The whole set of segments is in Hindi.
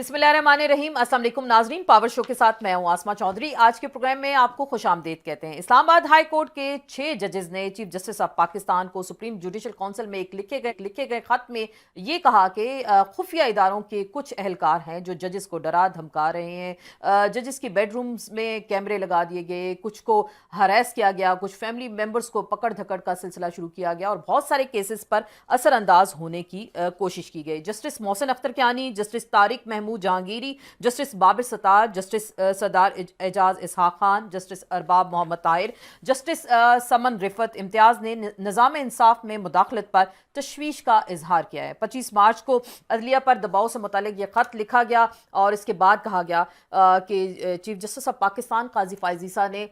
बिस्मिल्लाहिर्रहमानिर्रहीम। अस्सलाम वालेकुम नाजरीन, पावर शो के साथ मैं हूं आसमा चौधरी। आज के प्रोग्राम में आपको खुशामदीद कहते हैं। इस्लामाबाद हाई कोर्ट के 6 जजेस ने चीफ जस्टिस ऑफ पाकिस्तान को सुप्रीम जुडिशल काउंसिल में एक लिखे गए खत में ये कहा कि खुफिया इदारों के कुछ एहलकार हैं जो जजेस को डरा धमका रहे हैं। जजेस की बेडरूम्स में कैमरे लगा दिए गए, कुछ को हरास किया गया, कुछ फैमिली मेम्बर्स को पकड़ धकड़ का सिलसिला शुरू किया गया और बहुत सारे केसेस पर असरअंदाज होने की कोशिश की गई। Justice Mohsin Akhtar Kiyani, justice Tariq Mahmood Jahangiri, justice Babar Sattar, justice Sardar Ijaz Ishaq Khan, justice Arbab Mohammad Tahir, justice Saman Rifat Imtiaz ने निज़ाम इंसाफ में मुदाखलत पर तशवीश का इजहार किया है। 25 मार्च को अदलिया पर दबाव से मुतालिक यह खत लिखा गया और इसके बाद कहा गया कि चीफ जस्टिस ऑफ पाकिस्तान काजी फायज ईसा ने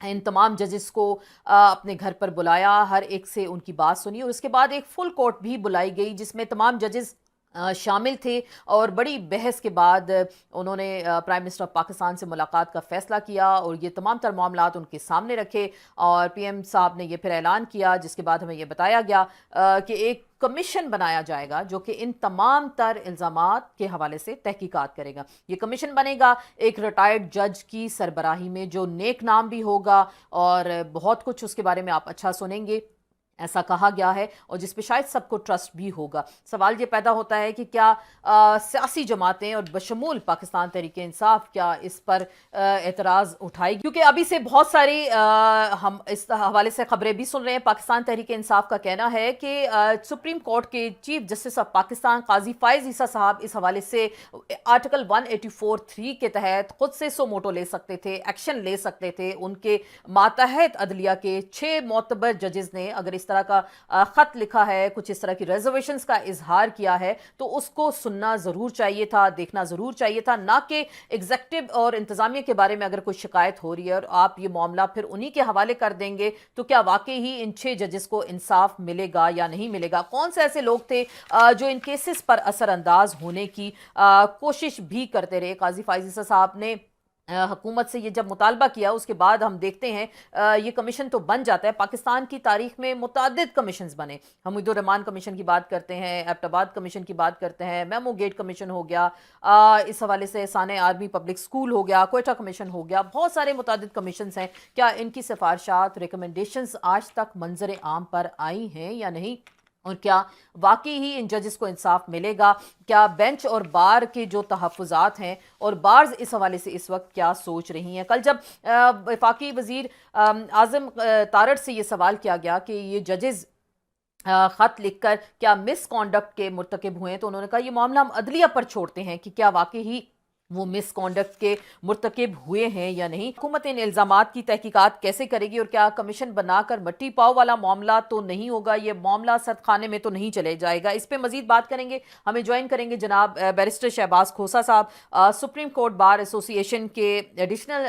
इन तमाम जजेस को अपने घर पर बुलाया, हर एक से उनकी बात सुनी और उसके बाद एक फुल कोर्ट भी बुलाई गई जिसमें तमाम जजेस शामिल थे और बड़ी बहस के बाद उन्होंने प्राइम मिनिस्टर ऑफ पाकिस्तान से मुलाकात का फ़ैसला किया और ये तमाम तर मामलात उनके सामने रखे और पीएम साहब ने ये फिर ऐलान किया, जिसके बाद हमें ये बताया गया कि एक कमीशन बनाया जाएगा जो कि इन तमाम तर इल्ज़ामात के हवाले से तहकीकात करेगा। ये कमीशन बनेगा एक रिटायर्ड जज की सरबराही में जो नेक नाम भी होगा और बहुत कुछ उसके बारे में आप अच्छा सुनेंगे, ऐसा कहा गया है और जिस पे शायद सबको ट्रस्ट भी होगा। सवाल ये पैदा होता है कि क्या सियासी जमातें और बशमूल पाकिस्तान तहरीके इंसाफ क्या इस पर एतराज़ उठाएगी, क्योंकि अभी से बहुत सारी हम इस हवाले से खबरें भी सुन रहे हैं। पाकिस्तान तहरीके इंसाफ का कहना है कि सुप्रीम कोर्ट के चीफ जस्टिस ऑफ पाकिस्तान काजी फायज ईसा साहब इस हवाले से आर्टिकल 184(3) के तहत खुद से सो मोटो ले सकते थे, एक्शन ले सकते थे। उनके मातहत अदलिया के 6 मोतबर जजेस ने अगर इस तरह का खत लिखा है, कुछ इस तरह की रिजर्वेशंस का इजहार किया है तो उसको सुनना जरूर चाहिए था, देखना जरूर चाहिए था, ना कि एग्जीक्यूटिव और इंतजामिया के बारे में अगर कोई शिकायत हो रही है और आप ये मामला फिर उन्हीं के हवाले कर देंगे तो क्या वाकई ही इन 6 जजेस को इंसाफ मिलेगा या नहीं मिलेगा। कौन से ऐसे लोग थे जो इन केसेस पर असरअंदाज होने की कोशिश भी करते रहे। काजी फायज ईसा साहब ने हुकूमत से ये जब मुतालबा किया उसके बाद हम देखते हैं ये कमीशन तो बन जाता है। पाकिस्तान की तारीख में मुतअद्दिद कमीशंस बने, हमीदुर रहमान कमीशन की बात करते हैं, एबटाबाद कमीशन की बात करते हैं, मेमो गेट कमीशन हो गया, इस हवाले से साने आर्मी पब्लिक स्कूल हो गया, क्वेटा कमीशन हो गया, बहुत सारे मुतअद्दिद कमीशंस हैं। क्या इनकी सिफारशात रिकमेंडेशंस आज तक मंजर आम पर आई हैं या नहीं, और क्या वाकई ही इन जजेस को इंसाफ मिलेगा। क्या बेंच और बार के जो तहफ़्फ़ुज़ात हैं और बार्स इस हवाले से इस वक्त क्या सोच रही हैं। कल जब वफाकी वज़ीर आज़म तारड़ से ये सवाल किया गया कि ये जजेस ख़त लिखकर क्या मिसकॉन्डक्ट के मुर्तकिब हुए हैं तो उन्होंने कहा ये मामला हम अदलिया पर छोड़ते हैं कि क्या वाकई ही वो मिसकॉन्डक्ट के मुर्तकिब हुए हैं या नहीं। हुकूमत इन इल्ज़ामात की तहकीकात कैसे करेगी और क्या कमीशन बनाकर मट्टी पाव वाला मामला तो नहीं होगा, ये मामला सख्त खाने में तो नहीं चले जाएगा। इस पे मजीद बात करेंगे, हमें ज्वाइन करेंगे जनाब बैरिस्टर शहबाज खोसा साहब, सुप्रीम कोर्ट बार एसोसिएशन के एडिशनल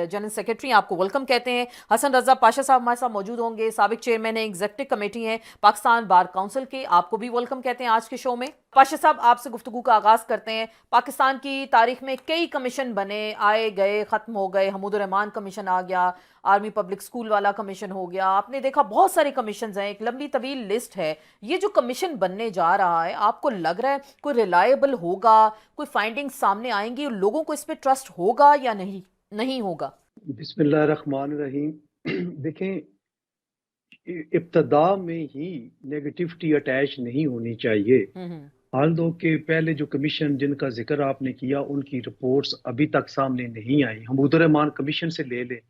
जनरल सेक्रेटरी, आपको वेलकम कहते हैं। हसन रजा पाशा साहब हमारे साथ मौजूद होंगे, साबिक चेयरमैन एग्जीक्यूटिव कमेटी हैं पाकिस्तान बार काउंसिल के, आपको भी वेलकम कहते हैं आज के शो में। पाशा साहब आपसे गुफ्तगू का आगाज करते हैं। पाकिस्तान की तारीख में कई कमीशन बने, आए गए, खत्म हो गए, हमीदुर रहमान कमीशन आ गया, आर्मी पब्लिक स्कूल वाला कमीशन हो गया, आपने देखा बहुत सारे कमीशन हैं, एक लंबी तवील लिस्ट है। ये जो कमीशन बनने जा रहा है आपको लग रहा है कोई रिलायबल होगा, कोई फाइंडिंग सामने आएंगी, लोगों को इस पर ट्रस्ट होगा या नहीं नहीं होगा। बिस्मिल्लाहिर्रहमानिर्रहीम। देखें, इब्तदा में ही नेगेटिविटी अटैच नहीं होनी चाहिए। हाल दो के पहले जो कमीशन जिनका जिक्र आपने किया उनकी रिपोर्ट्स अभी तक सामने नहीं आई। हमीदुर रहमान कमीशन से ले ले,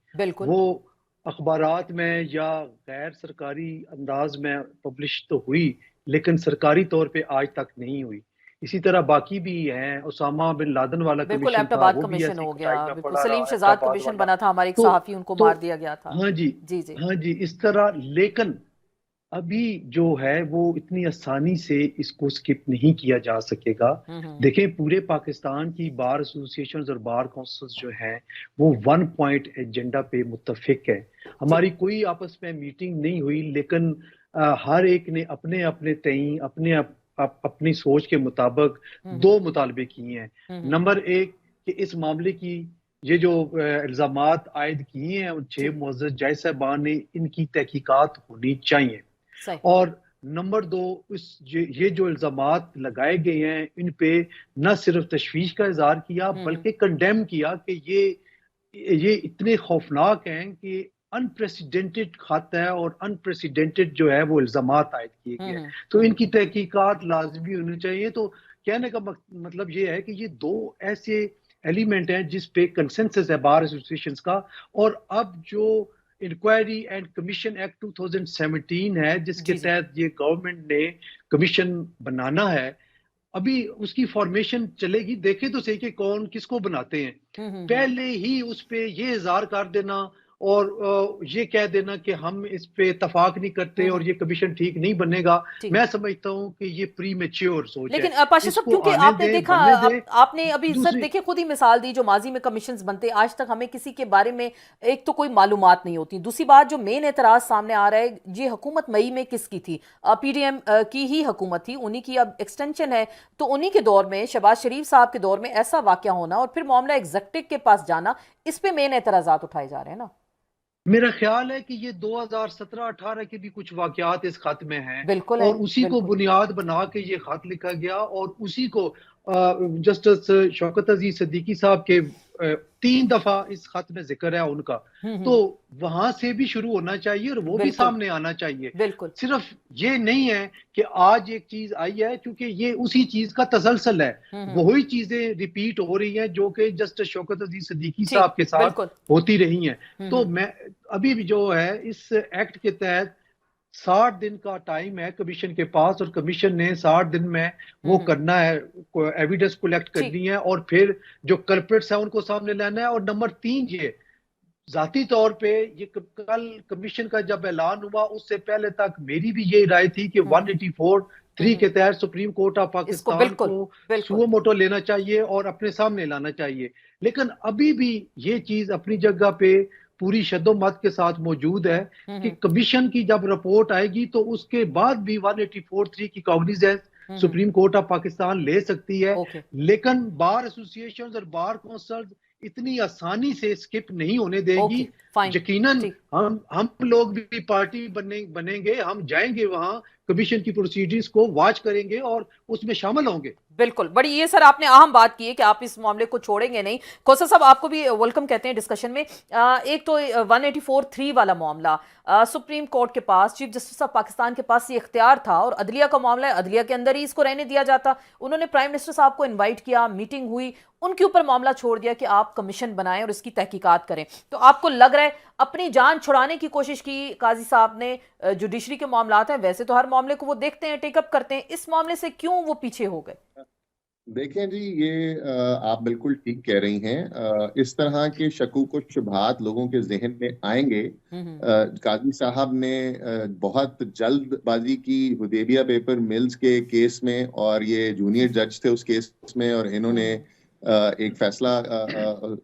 वो अखबारात में या गैर सरकारी अंदाज में पब्लिश तो हुई लेकिन सरकारी तौर पे आज तक नहीं हुई। इसी तरह बाकी भी हैं, उसामा बिन लादेन वाला कमीशन था, वो भी ऐसी हो गया, सलीम शहजाद कमीशन बना था, हमारे एक सहाफी उनको मार दिया गया था। हाँ जी, जी जी हाँ जी, इस तरह। लेकिन अभी जो है वो इतनी आसानी से इसको स्किप नहीं किया जा सकेगा। देखें, पूरे पाकिस्तान की बार एसोसिएशन और बार काउंसिल्स जो हैं वो 1 पॉइंट एजेंडा पे मुत्तफिक है। हमारी कोई आपस में मीटिंग नहीं हुई लेकिन हर एक ने अपने अपने तय अपनी सोच के मुताबिक 2 मुतालबे किए हैं। नंबर 1 कि इस मामले की ये जो इल्जामात आयद किए हैं उन 6 मुअज़्ज़ज़ जज साहबान ने, इनकी तहकीकात होनी चाहिए। और नंबर दो, ये जो इल्जामात लगाए गए हैं इन पे न सिर्फ तशवीश का इजहार किया बल्कि कंडेम किया कि ये इतने खौफनाक हैं कि अनप्रेसिडेंटेड खाता है और अनप्रेसिडेंटेड जो है वो इल्जामात आयद किए गए हैं। तो इनकी तहकीकात लाजमी होनी चाहिए। तो कहने का मतलब ये है कि ये दो ऐसे एलिमेंट हैं जिस पे कंसेंसस है बार एसोसिएशन का। और अब जो इंक्वायरी एंड कमीशन एक्ट 2017 है जिसके तहत ये गवर्नमेंट ने कमीशन बनाना है, अभी उसकी फॉर्मेशन चलेगी। देखे तो सही कि कौन किसको बनाते हैं। पहले ही उस पे ये इजहार कर देना और ये कह देना कि हम इस पे इतफाक नहीं करते और ये कमीशन ठीक नहीं बनेगा, मैं समझता हूं कि ये प्री मैच्योर सोच है। लेकिन पाशा साहब, क्योंकि आपने देखा, आपने अभी सर देखिए खुद ही मिसाल दी, जो माजी में कमीशंस बनते आज तक हमें किसी के बारे में एक तो कोई मालूमात नहीं होती। दूसरी बात, जो मेन एतराज सामने आ रहा है, ये हुकूमत मई में किसकी थी? पीडीएम की ही हुकूमत थी, उन्हीं की अब एक्सटेंशन है। तो उन्हीं के दौर में, शहबाज शरीफ साहब के दौर में ऐसा वाकया होना और फिर मामला एग्जेक्टिव के पास जाना, इस पे मेन एतराजात उठाए जा रहे हैं ना। मेरा ख्याल है कि ये 2017-18 के भी कुछ वाकयात इस खत में हैं। बिल्कुल और उसी को बुनियाद बना के ये खत लिखा गया और उसी को जस्टिस शौकत अजीज सिद्दीकी साहब के 3 दफा इस खत में जिक्र है उनका। तो वहां से भी शुरू होना चाहिए और वो भी सामने आना चाहिए। सिर्फ ये नहीं है कि आज एक चीज आई है, क्योंकि ये उसी चीज का तसलसल है। वही चीजें रिपीट हो रही हैं जो कि जस्टिस शौकत अजीज सिद्दीकी साहब के साथ होती रही हैं। तो मैं अभी भी जो है इस एक्ट के तहत 60 दिन का टाइम है कमीशन के पास और कमीशन ने 60 दिन में वो करना है, एविडेंस कलेक्ट करनी है और फिर जो कल्प्रिट्स है उनको सामने लाना है। और नंबर 3, ये जाती तौर पे ये कल कमीशन का जब ऐलान हुआ उससे पहले तक मेरी भी यही राय थी कि 184(3) के तहत सुप्रीम कोर्ट ऑफ पाकिस्तान को सुओ मोटो लेना चाहिए और अपने सामने लाना चाहिए। लेकिन अभी भी ये चीज अपनी जगह पे पूरी शद्दोमत के साथ मौजूद है कि कमीशन की जब रिपोर्ट आएगी तो उसके बाद भी 184(3) की cognizance supreme court of Pakistan ले सकती है। लेकिन बार एसोसिएशन और बार काउंसिल इतनी आसानी से स्किप नहीं होने देगी। यकीनन हम लोग भी पार्टी बनेंगे, हम जाएंगे वहां, कमीशन की प्रोसीडिंग्स को वॉच करेंगे और उसमें शामिल होंगे। बिल्कुल, बड़ी ये सर आपने अहम बात की है कि आप इस मामले को छोड़ेंगे नहीं। खोसा साहब, आपको भी वेलकम कहते हैं डिस्कशन में। एक तो 184(3) वाला मामला सुप्रीम कोर्ट के पास, चीफ जस्टिस ऑफ पाकिस्तान के पास ये इख्तियार था और अदलिया का मामला है, अदलिया के अंदर ही इसको रहने दिया जाता। उन्होंने प्राइम मिनिस्टर साहब को इन्वाइट किया, मीटिंग हुई, उनके ऊपर मामला छोड़ दिया कि आप कमीशन बनाएं और इसकी तहकीकात करें। तो आपको लग रहा है अपनी जान छुड़ाने की कोशिश की काजी साहब ने? जुडिशरी के मामलात हैं, वैसे तो हर मामले को वो देखते हैं, टेकअप करते हैं, इस मामले से क्यों वो पीछे हो गए? देखें जी, ये आप बिल्कुल ठीक कह रही हैं। इस तरह के शकूक व शुबहात लोगों के जहन में आएंगे। काजी साहब ने बहुत जल्दबाजी की हुदैबिया पेपर मिल्स के केस में, और ये जूनियर जज थे उस केस में, और इन्होंने एक फैसला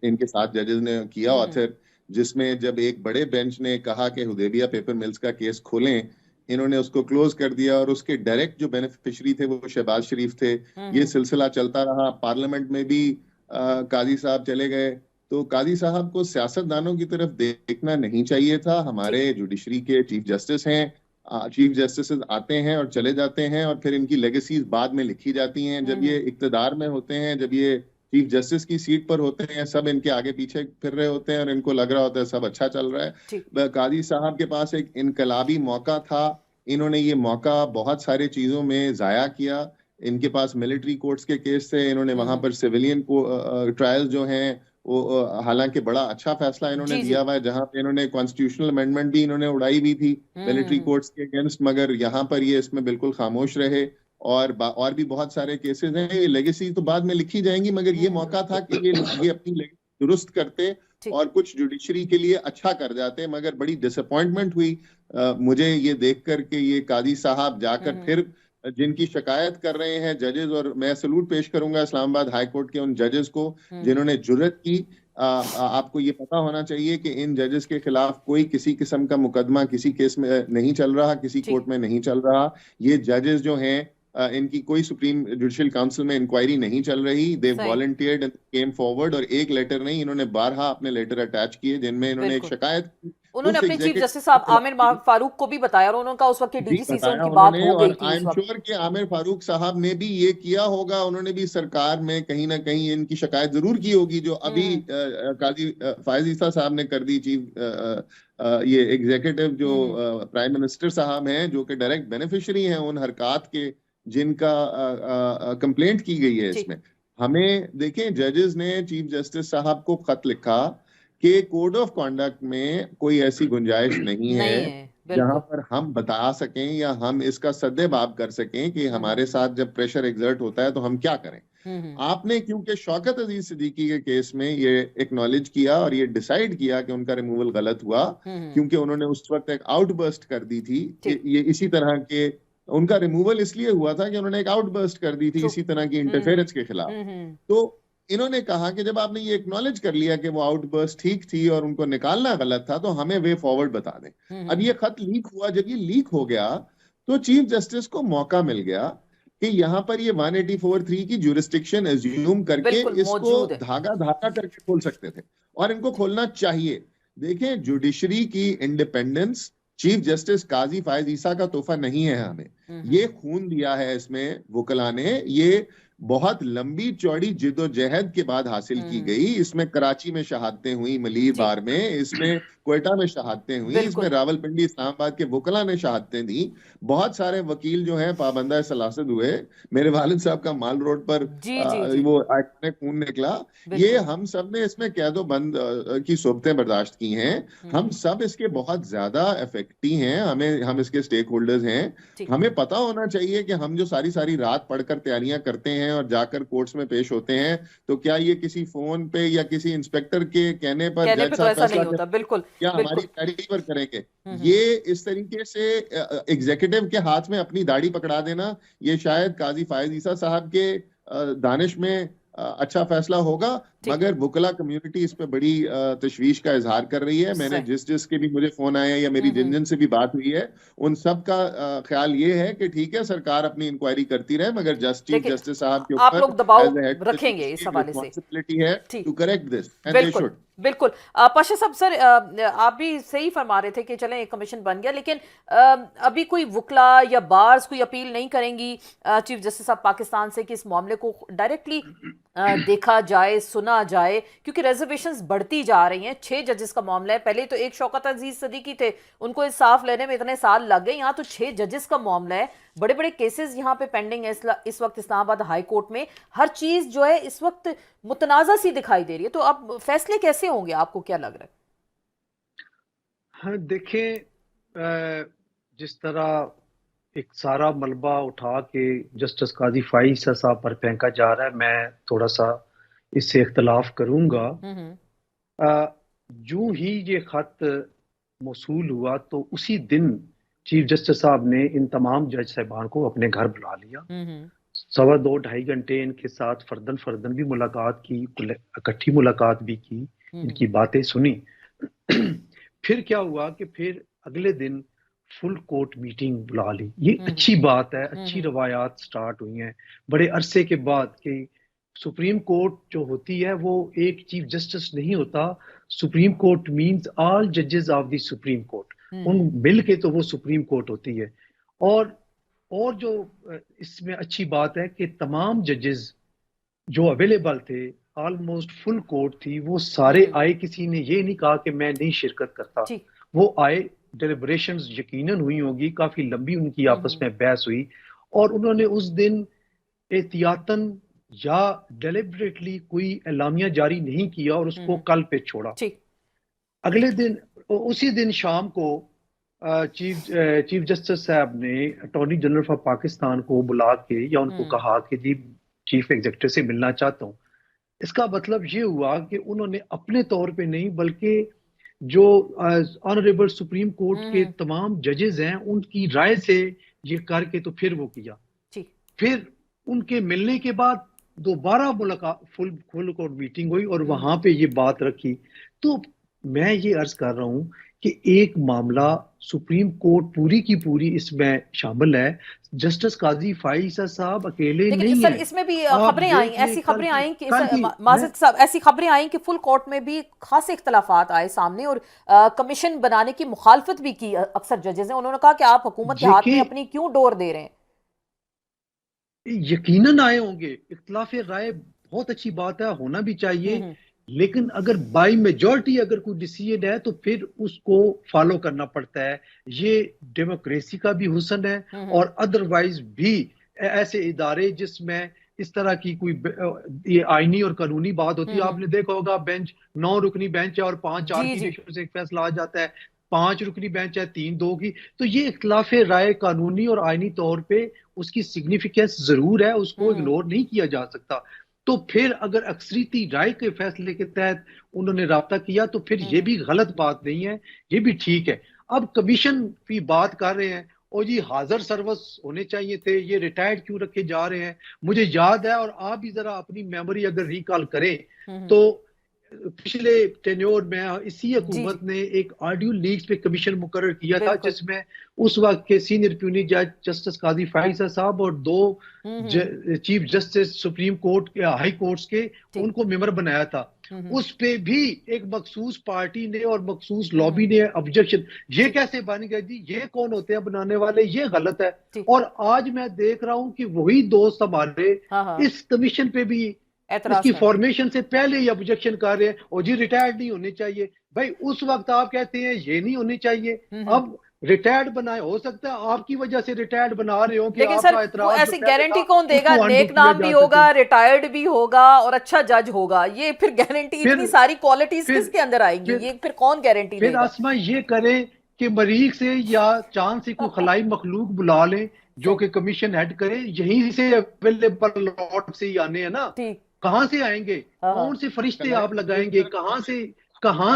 इनके साथ जजेस ने किया ऑथर, जिसमें जब एक बड़े बेंच ने कहा कि हुदैबिया पेपर मिल्स का केस खोलें, इन्होंने उसको क्लोज कर दिया और उसके डायरेक्ट जो बेनिफिशरी थे वो शहबाज शरीफ थे। ये सिलसिला चलता रहा, पार्लियामेंट में भी काजी साहब चले गए। तो काजी साहब को सियासतदानों की तरफ देखना नहीं चाहिए था। हमारे जुडिशरी के चीफ जस्टिस हैं, चीफ जस्टिस आते हैं और चले जाते हैं और फिर इनकी लेगेसीज बाद में लिखी जाती हैं। जब ये इक्तदार में होते हैं, जब ये चीफ जस्टिस की सीट पर होते हैं, सब इनके आगे पीछे फिर रहे होते हैं और इनको लग रहा होता है सब अच्छा चल रहा है। काजी साहब के पास एक इनकलाबी मौका था, इन्होंने ये मौका बहुत सारी चीजों में जाया किया। इनके पास मिलिट्री कोर्ट्स के केस थे, इन्होंने वहां पर सिविलियन को ट्रायल जो हैं वो, हालांकि बड़ा अच्छा फैसला इन्होंने दिया हुआ है, जहां पे इन्होंने कॉन्स्टिट्यूशनल अमेंडमेंट भी इन्होंने उड़ाई भी थी मिलिट्री कोर्ट्स के अगेंस्ट, मगर यहाँ पर ये इसमें बिल्कुल खामोश रहे। और भी बहुत सारे केसेस हैं, ये लेगेसी तो बाद में लिखी जाएंगी, मगर ये मौका था कि ये अपनी लेगेसी दुरुस्त करते और कुछ जुडिशरी के लिए अच्छा कर जाते। मगर बड़ी डिसअपॉइंटमेंट हुई मुझे ये देख कर के ये काजी साहब जाकर फिर जिनकी शिकायत कर रहे हैं जजेस, और मैं सलूट पेश करूंगा इस्लामाबाद हाई कोर्ट के उन जजेस को जिन्होंने जुर्रत की। आपको ये पता होना चाहिए कि इन जजेस के खिलाफ कोई किसी किस्म का मुकदमा किसी केस में नहीं चल रहा, किसी कोर्ट में नहीं चल रहा। ये जजेस जो हैं, इनकी कोई सुप्रीम जुडिशियल काउंसिल में इंक्वायरी नहीं चल रही। दे वॉलंटियर्ड एंड केम फॉरवर्ड, और एक लेटर नहीं, इन्होंने 12 अपने लेटर अटैच किए जिनमें इन्होंने एक शिकायत की उन्होंने उस अपने चीफ एग्जीक्यूटिव जस्टिस साहब आमिर फारूक को भी बताया और उन्होंने कहा उस वक्त जी डीजीसी से बताया उनकी बात उन्होंने, हो गई और थी आई इस एम वक्त। श्योर कि आमिर फारूक साहब ने भी ये किया होगा, उन्होंने भी सरकार में कहीं ना कहीं इनकी शिकायत जरूर की होगी, जो अभी काजी फायज ईसा साहब ने कर दी, चीफ ये एग्जीक्यूटिव जो प्राइम मिनिस्टर साहब हैं, जो कि डायरेक्ट बेनिफिशियरी हैं उन हरकत के जिनका कंप्लेंट की गई है इसमें। हमें देखें, जजेस ने चीफ जस्टिस साहब को खत लिखा कि कोड ऑफ कॉन्डक्ट में कोई ऐसी गुंजाइश नहीं है जहां पर हम बता सकें या हम इसका सद्देबाब कर सकें कि हमारे साथ जब प्रेशर एग्जर्ट होता है तो हम क्या करें। आपने क्योंकि शौकत अजीज सिद्दीकी के केस में ये एक्नॉलेज किया और ये डिसाइड किया कि उनका रिमूवल गलत हुआ, क्योंकि उन्होंने उस वक्त एक आउटबर्स्ट कर दी थी। ये इसी तरह के उनका रिमूवल इसलिए हुआ था कि उन्होंने एक आउटबर्स्ट कर दी थी इसी तरह की इंटरफेरेंस के खिलाफ। तो इन्होंने कहा कि जब आपने ये एक्नॉलेज कर लिया कि वो आउटबर्स्ट ठीक थी और उनको निकालना गलत था, तो हमें वे फॉरवर्ड बता दें। अब ये खत लीक हुआ, जब ये लीक हो गया तो चीफ जस्टिस को मौका मिल गया कि यहाँ पर ये 184(3) की जुरिस्डिक्शन एज्यूम करके इसको धागा करके खोल सकते थे, और इनको खोलना चाहिए। देखें, जुडिशरी की इंडिपेंडेंस चीफ जस्टिस काजी फायज ईसा का तोहफा नहीं है हमें, ये खून दिया है इसमें वकला ने, ये बहुत लंबी चौड़ी जिदोजहद के बाद हासिल की गई। इसमें कराची में शहादतें हुई, मलीर बार में, इसमें क्वेटा में शहादतें हुई, इसमें रावलपिंडी इस्लामाबाद के वकला ने शहादतें दी। बहुत सारे वकील जो हैं पाबंदा सलासत हुए। मेरे वालिद साहब का माल रोड पर वो आइकॉनिक खून निकला। ये हम सब ने इसमें कैदो बंद की सोबतें बर्दाश्त की हैं। हम सब इसके बहुत ज्यादा अफेक्टी हैं, हम इसके स्टेक होल्डर्स हैं। हमें पता होना चाहिए कि हम जो सारी रात पढ़कर तैयारियां करते हैं और जाकर कोर्ट्स में पेश होते हैं, तो क्या ये किसी फोन पे या किसी इंस्पेक्टर के कहने पर जज साहब फैसला नहीं होता? बिल्कुल, क्या हमारी दाढ़ी पर करेंगे? ये इस तरीके से एग्जीक्यूटिव के हाथ में अपनी दाढ़ी पकड़ा देना, ये शायद काजी फायज ईसा साहब के दानिश में अच्छा फैसला होगा, मगर वकला कम्युनिटी इस पे बड़ी तशवीश का इजहार कर रही है। मैंने जिसके भी मुझे फोन आए या मेरी जिन से भी बात हुई है, उन सब का ख्याल ये है कि ठीक है, सरकार अपनी इंक्वायरी करती रहे, मगर चीफ जस्टिस साहब के आप लोग दबाव रखेंगे इस हवाले से, रिस्पांसिबिलिटी है to correct this and they should. बिल्कुल। पाशा साहब, सर आप भी सही फरमा रहे थे कि चलें एक कमीशन बन गया, लेकिन अभी कोई वकला या बार्स कोई अपील नहीं करेंगी चीफ जस्टिस ऑफ पाकिस्तान से कि इस मामले को डायरेक्टली देखा जाए, सुना जाए, क्योंकि रिजर्वेशंस बढ़ती जा रही हैं। 6 जजेस का मामला है। पहले तो एक शौकत अजीज सिद्दीकी थे, उनको इंसाफ लेने में इतने साल लग गए, यहाँ तो 6 जजेस का मामला है। बड़े बड़े केसेस यहाँ पे पेंडिंग है इस वक्त इस्लामाबाद हाई कोर्ट में। हर चीज जो है इस वक्त मुतनाज़ा सी दिखाई दे रही है। तो अब फैसले कैसे होंगे, आपको क्या लग रहा है? हाँ, देखें, जिस तरह एक सारा मलबा उठा के जस्टिस काजी फायज ईसा साहब पर फेंका जा रहा है, मैं थोड़ा सा इससे इख्तलाफ करूंगा। जो ही ये खत मौसूल हुआ तो उसी दिन चीफ जस्टिस साहब ने इन तमाम जज साहबान को अपने घर बुला लिया। 2.25 घंटे इनके साथ फर्दन भी मुलाकात की, इकट्ठी मुलाकात भी की, इनकी बातें सुनी। फिर क्या हुआ कि फिर अगले दिन फुल कोर्ट मीटिंग बुला ली। ये अच्छी बात है, अच्छी रवायात स्टार्ट हुई हैं बड़े अरसे के बाद कि सुप्रीम कोर्ट जो होती है वो एक चीफ जस्टिस नहीं होता। सुप्रीम कोर्ट मींस ऑल जजेस ऑफ द सुप्रीम कोर्ट, उन मिल के तो वो सुप्रीम कोर्ट होती है। और जो इसमें अच्छी बात है कि तमाम जजेस जो अवेलेबल थे, ऑलमोस्ट फुल कोर्ट थी, वो सारे आए। किसी ने ये नहीं कहा कि मैं नहीं शिरकत करता, वो आए। डेलिब्रेशंस यकीनन हुई होगी, काफी लंबी उनकी आपस में बहस हुई, और उन्होंने उस दिन एहतियातन या डेलिबरेटली कोई एलामिया जारी नहीं किया और उसको कल पे छोड़ा। अगले दिन, उसी दिन शाम को चीफ जस्टिस साहब ने अटॉर्नी जनरल ऑफ पाकिस्तान को बुला के या उनको कहा कि जी चीफ एग्जीक्यूटिव से मिलना चाहता हूँ। इसका मतलब ये हुआ कि उन्होंने अपने तौर पे नहीं, बल्कि जो ऑनरेबल सुप्रीम कोर्ट के तमाम जजेस हैं उनकी राय से ये करके तो फिर वो किया। फिर उनके मिलने के बाद दोबारा मुलाकात, फुल कोर्ट मीटिंग हुई और वहां पे ये बात रखी। तो मैं ये अर्ज कर रहा हूं कि एक मामला सुप्रीम कोर्ट पूरी की पूरी इसमें शामिल है। जस्टिस काजी फाइजा साहब अकेले लेकिन नहीं सर है। इसमें भी आप खबरें आई, देख लें ऐसी कल खबरें की आई कि कल की मैं माजिद साहब, ऐसी खबरें आई कि फुल कोर्ट में भी खासे इख्तलाफात आए सामने और कमीशन बनाने की मुखालफत भी की अक्सर जजेस ने। उन्होंने कहा कि आप हुकूमत के हाथ में देखिए अपनी क्यों डोर दे रहे हैं। यकीनन आए होंगे, इख्तिलाफ राय बहुत अच्छी बात है, होना भी चाहिए। हम्म लेकिन अगर बाई मेजॉरिटी अगर कोई डिसीजन है तो फिर उसको फॉलो करना पड़ता है। ये डेमोक्रेसी का भी हुस्न है। हम्म और अदरवाइज भी ऐसे इदारे जिसमें इस तरह की कोई ये आईनी और कानूनी बात होती है, हम्म आपने देखा होगा बेंच 9 रुकनी बेंच है और 5-4 जी की जी। रेशो से एक फैसला आ जाता है, 5 रुकनी बेंच है 3-2 की। तो ये इख्तिलाफ राय कानूनी और आईनी तौर पे उसकी सिग्निफिकेंस जरूर है, उसको हम्म इग्नोर नहीं किया जा सकता। तो फिर अगर अक्सरीती राय के फैसले के तहत उन्होंने राब्ता किया तो फिर ये हम्म भी गलत बात नहीं है, ये भी ठीक है। अब कमीशन की बात कर रहे हैं और ये हाजिर सर्विस होने चाहिए थे, ये रिटायर्ड क्यों रखे जा रहे हैं। मुझे याद है, और आप भी जरा अपनी मेमोरी अगर रिकॉल करें हम्म, तो पिछले टेन्योर में इसी जी हुकूमत जी ने एक ऑडियो लीक्स पे कमीशन मुकर्रर किया था, बिल्कुल। जिसमें उस वक्त के सीनियर प्यूनी जज जस्टिस काजी फाइजा साहब और 2 हम्म, चीफ जस्टिस सुप्रीम कोर्ट के हाई कोर्ट्स के, ठीक। उनको मेंबर बनाया था। हम्म उस पे भी एक मखसूस पार्टी ने और मखसूस हम्म, लॉबी ने ऑब्जेक्शन, ये ठीक कैसे बन गया जी, ये कौन होते हैं बनाने वाले, ये गलत है। ठीक। और आज मैं देख रहा हूं कि वही दोस्त हमारे हाँ हाँ, इस कमीशन पे भी एतराज इसकी कर रहे फॉर्मेशन से पहले ही ऑब्जेक्शन कर रहे हैं और जी रिटायर्ड नहीं होने चाहिए। भाई उस वक्त आप कहते हैं ये नहीं होनी चाहिए, हैं। अब रिटायर्ड बनाए, हो सकता है आपकी वजह से रिटायर्ड बना रहे हो कि लेकिन सर आपका वो एतराज जो ऐसी पहले गारंटी था कौन देगा, उसको अंडू नेक किया नाम भी जा होगा, सके। रिटायर्ड भी होगा और अच्छा जज होगा, ये फिर गारंटी, फिर इतनी सारी क्वालिटीज फिर किसके अंदर आएंगी, फिर ये फिर कौन गारंटी फिर देगा। आसमा ये करें कि मरीख से या चांद से कोई खलाई मखलूक बुला लें जो सही, कि कमीशन हेड करे, यहीं से अवेलेबल लॉट से ही आने हैं ना। ठीक। कहां से आएंगे, हाँ हाँ, कौन से फरिश्ते खलाई आप मखलूक लगाएंगे, सर, कहां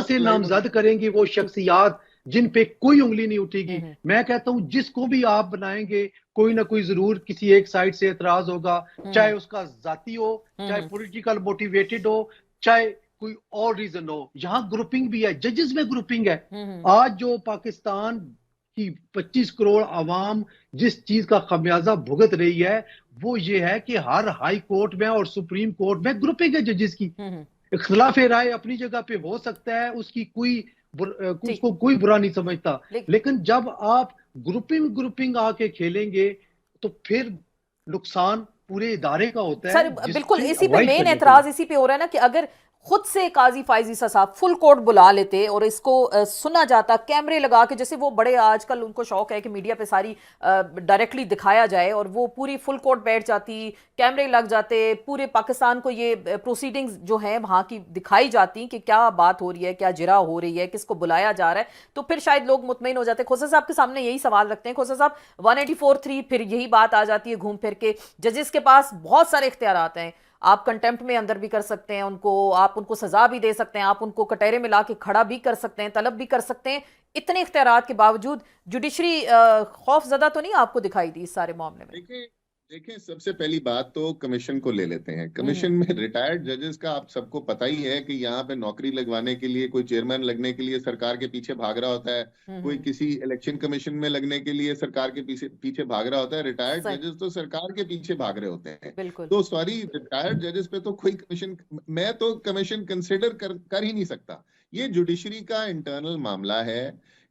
से खलाई नामजद मखलूक करेंगे वो ठीक। शख्सियात जिन पे कोई उंगली नहीं उठेगी। हम्म मैं कहता हूं जिसको भी आप बनाएंगे कोई ना कोई जरूर किसी एक साइड से एतराज होगा, चाहे हम्म उसका जाती हो, चाहे हम्म, पॉलिटिकल मोटिवेटेड हो, चाहे कोई और रीजन हो। यहां ग्रुपिंग भी है, जजेस में ग्रुपिंग है। हम्म, आज जो पाकिस्तान की 25 करोड़ आवाम जिस चीज का खमियाजा भुगत रही है वो ये है कि हर हाई कोर्ट में और सुप्रीम कोर्ट में ग्रुपिंग है जजेस की। हम्म, इख्तिलाफ राय अपनी जगह पे हो सकता है, उसकी ठीक। उसको कोई बुरा नहीं समझता। लेकिन लेकिन जब आप ग्रुपिंग ग्रुपिंग आके खेलेंगे तो फिर नुकसान पूरे इदारे का होता सर है, जिस बिल्कुल, चीज इसी पे अवॉइड मेन करनी चाहिए। एतराज इसी पे हो रहा है ना कि अगर खुद से काजी फाइज ईसा साहब फुल कोर्ट बुला लेते और इसको सुना जाता कैमरे लगा के, जैसे वो बड़े आजकल उनको शौक है कि मीडिया पे सारी डायरेक्टली दिखाया जाए, और वो पूरी फुल कोर्ट बैठ जाती, कैमरे लग जाते, पूरे पाकिस्तान को ये प्रोसीडिंग्स जो है वहां की दिखाई जाती कि क्या बात हो रही है, क्या जिरा हो रही है, किसको बुलाया जा रहा है, तो फिर शायद लोग मुतमईन हो जाते। खोसा साहब के सामने यही सवाल रखते हैं। खोसा साहब, 184(3) फिर यही बात आ जाती है घूम फिर के, जजेस के पास बहुत सारे इख्तियारात हैं। आप कंटेम्प्ट में अंदर भी कर सकते हैं उनको, आप उनको सजा भी दे सकते हैं, आप उनको कटहरे में ला के खड़ा भी कर सकते हैं, तलब भी कर सकते हैं। इतने इख्तियारात के बावजूद जुडिशरी खौफजदा तो नहीं आपको दिखाई दी इस सारे मामले में। देखिए देखिए, सबसे पहली बात तो कमीशन को ले लेते हैं। हम्म कमीशन में रिटायर्ड जजेस का आप सबको पता ही है कि यहाँ पे नौकरी लगवाने के लिए, कोई चेयरमैन लगने के लिए सरकार के पीछे भाग रहा होता है, कोई हम्म, किसी इलेक्शन कमीशन में लगने के लिए सरकार के पीछे पीछे भाग रहा होता है। रिटायर्ड सही, जजेस तो सरकार के पीछे भाग रहे होते हैं। बिल्कुल। तो सॉरी, रिटायर्ड जजेस पे तो कोई कमीशन, मैं तो कमीशन कंसिडर कर ही नहीं सकता। ये जुडिशरी का इंटरनल मामला है।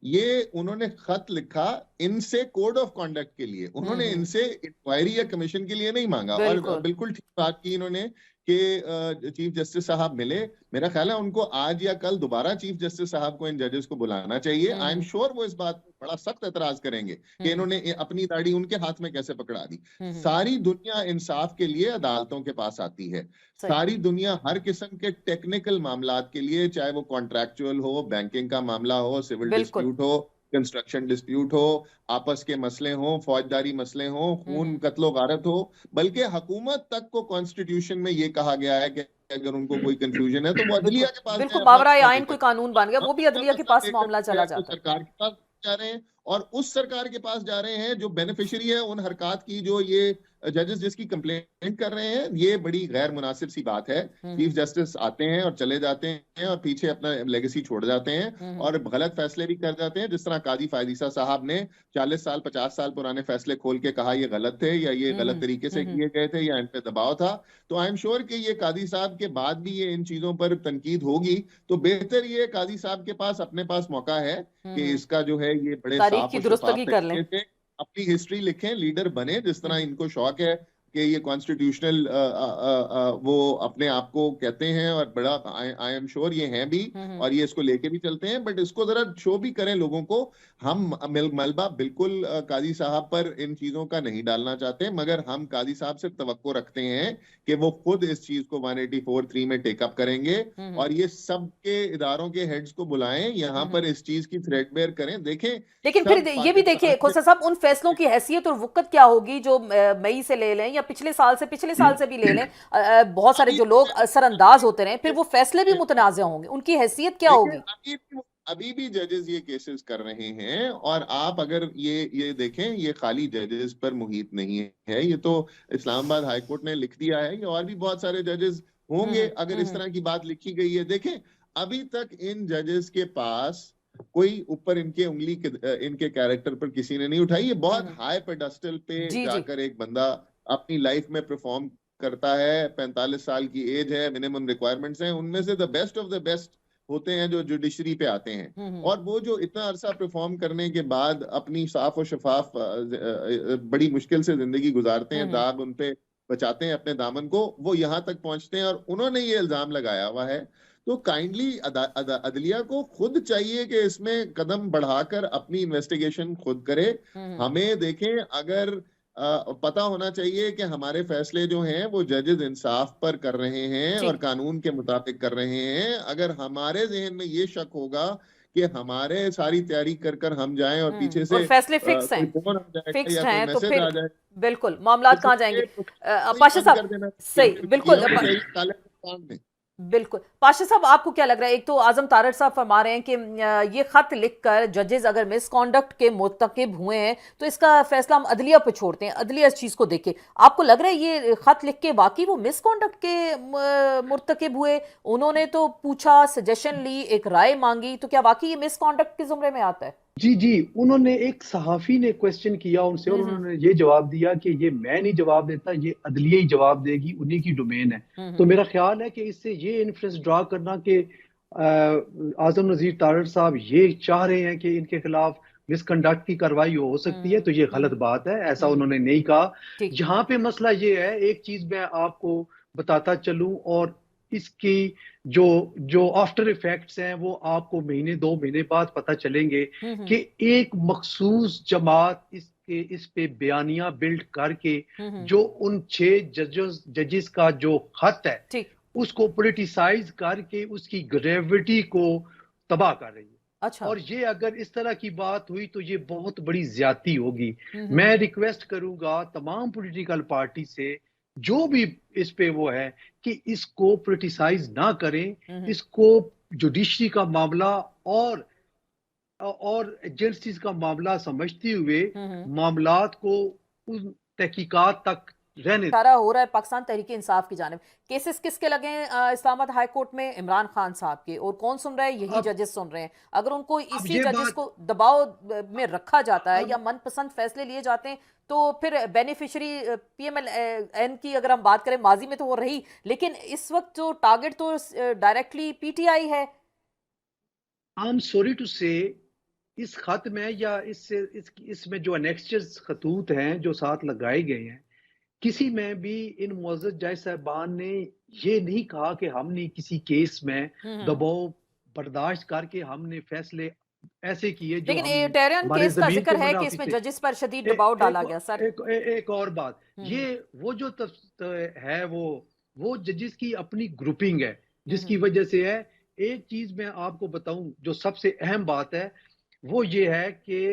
ये उन्होंने खत लिखा इनसे कोड ऑफ कॉन्डक्ट के लिए, उन्होंने हम्म, इनसे इंक्वायरी या कमीशन के लिए नहीं मांगा। और बिल्कुल। बिल्कुल ठीक बात की इन्होंने कि चीफ जस्टिस साहब मिले। मेरा ख्याल है उनको आज या कल दोबारा चीफ जस्टिस साहब को इन जजेस को बुलाना चाहिए। आई एम हम्म श्योर वो इस बात पर बड़ा सख्त एतराज करेंगे कि हम्म इन्होंने अपनी दाढ़ी उनके हाथ में कैसे पकड़ा दी। हम्म, सारी दुनिया इंसाफ के लिए अदालतों के पास आती है। सही, सारी दुनिया हर किस्म के टेक्निकल मामलात के लिए, चाहे वो कॉन्ट्रैक्चुअल हो, बैंकिंग का मामला हो, सिविल बिल्कुल। डिस्प्यूट हो, कंस्ट्रक्शन डिस्प्यूट हो, आपस के मसले हो, फौजदारी मसले हो, खून कत्लो गारत हो, बल्कि हुकूमत तक को कॉन्स्टिट्यूशन में ये कहा गया है कि अगर उनको कोई कंफ्यूजन है तो वो अदलिया बिल्कुल के पास बिल्कुल, जाए, अपना मावरा मसला आइन लेकर। कोई कानून बन गया, हम वो भी अपना अदलिया के मसला पास लेकर मामला चला तो जाता है। सरकार के पास जा रहे हैं और उस सरकार के पास जा रहे हैं जो बेनिफिशियरी है उन हरकत की, जो ये जजेस जिसकी कंप्लेंट कर रहे हैं। ये बड़ी गैर मुनासिब सी बात है। चीफ जस्टिस आते हैं और चले जाते हैं और पीछे अपना लेगेसी छोड़ जाते हैं और गलत फैसले भी कर जाते हैं, जिस तरह काजी फायदीसा साहब ने 40 साल 50 साल पुराने फैसले खोल के कहा ये गलत थे या ये गलत तरीके से किए गए थे या इन पे दबाव था। तो आई एम श्योर कि ये काजी साहब के बाद भी ये इन चीजों पर तनकीद होगी, तो बेहतर ये काजी साहब के पास अपने पास मौका है कि इसका जो है ये बड़े तारीख साफ की और दुरुस्तगी शफाफ कर लें, तरीके से अपनी हिस्ट्री लिखें, लीडर बने, जिस तरह इनको शौक है कि ये कॉन्स्टिट्यूशनल वो अपने आप को कहते हैं और बड़ा आई एम श्योर ये हैं भी और ये इसको लेके भी चलते हैं। बट इसको जरा शो भी करें लोगों को। हम मलबा बिल्कुल काजी साहब पर इन चीजों का नहीं डालना चाहते, मगर हम काजी साहब से तवक्को रखते हैं कि वो खुद इस चीज को 184(3) में टेकअप करेंगे और ये सबके इदारों के हेड्स को बुलाएं, यहाँ पर इस चीज की थ्रेडबेयर करें। देखें, लेकिन फिर ये भी देखिए खोसा साहब, उन फैसलों की हैसियत और वक़्त क्या होगी जो मई से ले लें या पिछले साल से भी ले लें, बहुत सारे जो लोग असरअंदाज होते रहे, फिर वो फैसले भी मुतनाज़ होंगे, उनकी हैसियत क्या होगी? अभी भी जजेस ये केसेस कर रहे हैं और आप अगर ये देखें, ये खाली जजेस पर मुहित नहीं है, ये तो इस्लामाबाद हाई कोर्ट ने लिख दिया है, ये और भी बहुत सारे जजेस होंगे अगर इस तरह की बात लिखी गई है। देखें, अभी तक इन जजेस के पास कोई ऊपर इनके उंगली इनके कैरेक्टर पर किसी ने नहीं उठाई। ये बहुत हाई पेडेस्टल पे जाकर एक बंदा अपनी लाइफ में परफॉर्म करता है, 45 साल की एज है, मिनिमम रिक्वायरमेंट्स हैं, उनमें से the best of the best होते हैं जो जुडिशरी पे आते हैं। और वो जो इतना अरसा परफॉर्म करने के बाद अपनी साफ और शफाफ बड़ी मुश्किल से जिंदगी गुजारते हैं, दाग उन पे बचाते हैं अपने दामन को, वो यहाँ तक पहुंचते हैं और उन्होंने ये इल्जाम लगाया हुआ है। तो काइंडली अदलिया को खुद चाहिए कि इसमें कदम बढ़ाकर अपनी इन्वेस्टिगेशन खुद करे। हमें देखें, अगर पता होना चाहिए कि हमारे फैसले जो हैं वो जजेस इंसाफ पर कर रहे हैं और कानून के मुताबिक कर रहे हैं। अगर हमारे जहन में ये शक होगा कि हमारे सारी तैयारी कर कर हम जाएं और पीछे से और फैसले फिक्स हैं, फिक्स्ड हैं, तो फिर बिल्कुल मामला कहाँ जाएंगे? पाशा साहब, सही, बिल्कुल बिल्कुल। पाशा साहब, आपको क्या लग रहा है? एक तो आजम तारड़ साहब फरमा रहे हैं कि ये खत लिखकर जजेस अगर मिसकॉन्डक्ट के मुर्तकिब हुए हैं तो इसका फैसला हम अदलिया पे छोड़ते हैं, अदलिया इस चीज को देखे। आपको लग रहा है ये खत लिख के वाकई वो मिसकॉन्डक्ट के मुर्तकिब हुए? उन्होंने तो पूछा, सजेशन ली, एक राय मांगी, तो क्या वाकई ये मिसकॉन्डक्ट के जुमरे में आता है? जी, उन्होंने, एक सहाफी ने क्वेश्चन किया उनसे और उन्होंने ये जवाब दिया कि ये मैं नहीं जवाब देता, ये अदलिया ही जवाब देगी, उन्हीं की डोमेन है। तो मेरा ख्याल है कि इससे ये इन्फ्लुएंस ड्रा करना कि आजम नजीर तारड़ साहब ये चाह रहे हैं कि इनके खिलाफ मिसकंडक्ट की कार्रवाई हो सकती है, तो ये गलत बात है, ऐसा उन्होंने नहीं कहा। यहाँ पे मसला ये है, एक चीज मैं आपको बताता चलूं और इसकी जो आफ्टर इफेक्ट्स हैं वो आपको महीने 2 महीने बाद पता चलेंगे कि एक मखसूस जमात इस पे बयानियां बिल्ड करके जो उन 6 जजेस का जो खत है उसको पोलिटिसाइज करके उसकी ग्रेविटी को तबाह कर रही है। अच्छा। और ये अगर इस तरह की बात हुई तो ये बहुत बड़ी ज्यादती होगी। मैं रिक्वेस्ट करूंगा तमाम पॉलिटिकल पार्टी से, जो भी इस पे वो है, कि इसको पोलिटिसाइज ना करें, इसको जुडिशरी का मामला और एजेंसीज का मामला समझते हुए मामलात को उन तहकीकात तक रहने। सारा हो रहा है पाकिस्तान तहरीक इंसाफ की जानिब। केसेस किसके लगे हैं इस्लामाबाद हाई कोर्ट में? इमरान खान साहब के। और कौन सुन रहा है? यही जजेस सुन रहे हैं। अगर उनको इसी जजेस को दबाव में रखा जाता है या मनपसंद फैसले लिए जाते हैं तो फिर बेनिफिशियरी PMLN की अगर हम बात करें, माजी में तो वो रही, लेकिन इस वक्त जो टारगेट तो डायरेक्टली PTI है। आई एम सॉरी टू से, इस खत में या इसमें जो एनेक्स्चर्स खतूत हैं जो साथ लगाए गए हैं, किसी में भी इन मुअज़्ज़ज़ जज साहबान ने ये नहीं कहा कि हमने किसी केस में दबाव बर्दाश्त करके हमने फैसले ऐसे किए जो, लेकिन एटेरियन केस का जिक्र है कि इसमें जजेस पर शदीद दबाव डाला गया। सर, एक और बात, ये वो जो है वो जजेस की अपनी ग्रुपिंग है जिसकी वजह से है। एक चीज मैं आपको बताऊं जो सबसे अहम बात है, वो ये है कि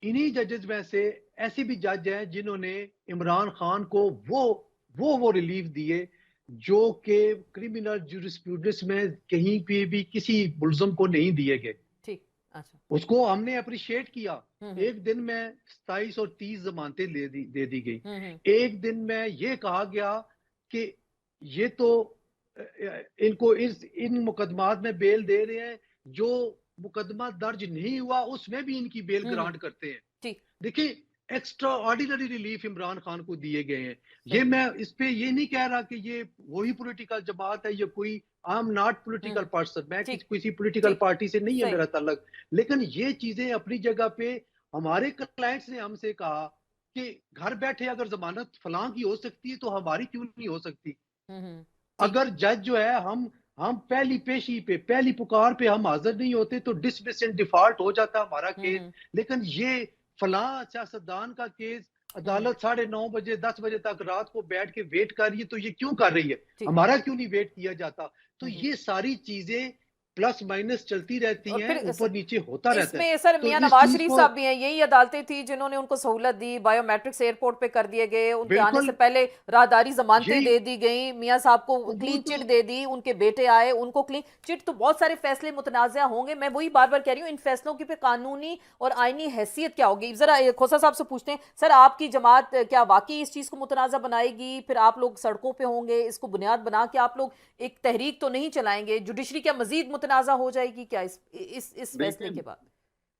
इन्हीं जजेस में से ऐसे भी जज हैं जिन्होंने इमरान खान को वो रिलीफ दिए जो कि क्रिमिनल ज्यूरिस्प्रूडेंस में कहीं पे भी किसी मुल्ज़म को नहीं दिए गए। ठीक, अच्छा। उसको हमने अप्रिशिएट किया। हम्म। एक दिन में 27 और 30 जमानतें दे दी गई। हम्म। एक दिन में ये कहा गया कि ये तो इनको इन मुकदमात में बेल दे रहे हैं, जो मुकदमा दर्ज नहीं हुआ उसमें भी इनकी बेल ग्रांट करते हैं। ठीक। देखिए, extra ordinary relief Imran Khan को दिए गए हैं। ये सही। मैं इस पे ये नहीं कह रहा कि ये वही पॉलिटिकल जमात है या कोई, I am not political person, मैं ठीक। किसी पॉलिटिकल ठीक। पार्टी से नहीं है सही। मेरा ताल्लुक। लेकिन ये चीजें अपनी जगह पे, हमारे क्लाइंट्स ने हमसे कहा कि घर बैठे अगर जमानत फलां की हो सकती है तो हमारी क्यों नहीं हो सकती। ठीक। अगर जज जो है, हम पहली पेशी पे, पहली पुकार पे हम हाजिर नहीं होते तो डिसमिस इन डिफॉल्ट हो जाता हमारा केस। लेकिन ये फलां सियासतदान का केस अदालत 9:30 बजे 10 बजे तक रात को बैठ के वेट कर रही है, तो ये क्यों कर रही है, ठीक। हमारा क्यों नहीं वेट किया जाता। तो ये सारी चीजें प्लस माइनस चलती रहती और हैं, फिर ऊपर नीचे होता रहता है। इसमें सर तो मियां इस नवाज चीज शरीफ को साहब भी हैं, यही अदालतें थी जिन्होंने उनको सहूलत दी, बायोमेट्रिक्स एयरपोर्ट पे कर दिए गए, उनके आने से बिल्कुल पहले राहदारी जमानतें यही दे दी गई, मियां साहब को वो क्लीन तो चिट दे दी, उनके बेटे आए उनको क्लीन चिट। तो बहुत सारे फैसले मुतनाज़ा होंगे। मैं वही बार बार कह रही हूँ, इन फैसलों की पे कानूनी और आईनी हैसियत क्या होगी। जरा खोसा साहब से पूछते हैं, सर आपकी जमात क्या वाकई इस चीज को मुतनाज़ा बनाएगी? फिर आप लोग सड़कों पे होंगे, इसको बुनियाद बना के आप लोग एक तहरीक तो नहीं चलाएंगे? जुडिशरी क्या मजीद मुतनाज़ा हो जाएगी क्या इस फैसले के बाद?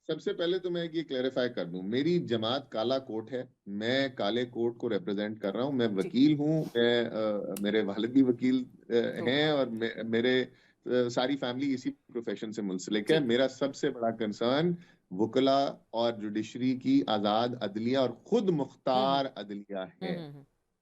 सबसे पहले तो मैं ये क्लेरिफाई कर दूं, मेरी जमात काला कोट है, मैं काले कोट को रिप्रेजेंट कर रहा हूं, मैं वकील हूं, मेरे वालिद भी वकील हैं, और मेरे सारी फैमिली इसी प्रोफेशन से मुंसलिक है। मेरा सबसे बड़ा कंसर्न वकला और जुडिशरी की आजाद अदलिया और खुद मुख्तार अदलिया है।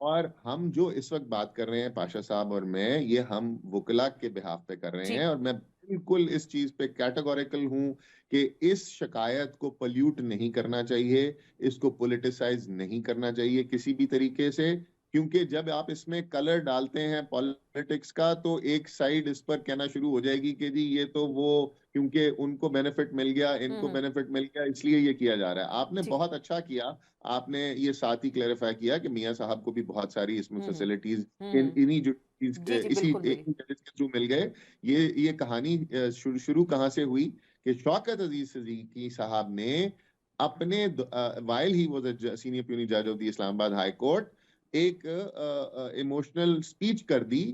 और हम जो इस वक्त बात कर रहे हैं पाशा साहब और मैं, ये हम वकला के बिहाफ पे कर रहे हैं, और मैं बिल्कुल इस चीज पे कैटेगोरिकल हूं कि इस शिकायत को पोल्यूट नहीं करना चाहिए, इसको पॉलिटिसाइज नहीं करना चाहिए किसी भी तरीके से। क्योंकि जब आप इसमें कलर डालते हैं पॉलिटिक्स का, तो एक साइड इस पर कहना शुरू हो जाएगी कि जी ये तो वो, क्योंकि उनको बेनिफिट मिल गया, इनको बेनिफिट मिल गया, इसलिए ये किया जा रहा है। आपने बहुत अच्छा किया, आपने ये साथ ही क्लेरिफाई किया कि मियां साहब को भी बहुत सारी इसमें फैसिलिटीज इन्हीं जो इसी जजेस के थ्रू मिल गए। ये कहानी शुरू कहाँ से हुई कि शौकत अजीज सिद्दीकी साहब ने अपने while he was a senior puisne जज of the Islamabad high court एक इमोशनल स्पीच कर दी,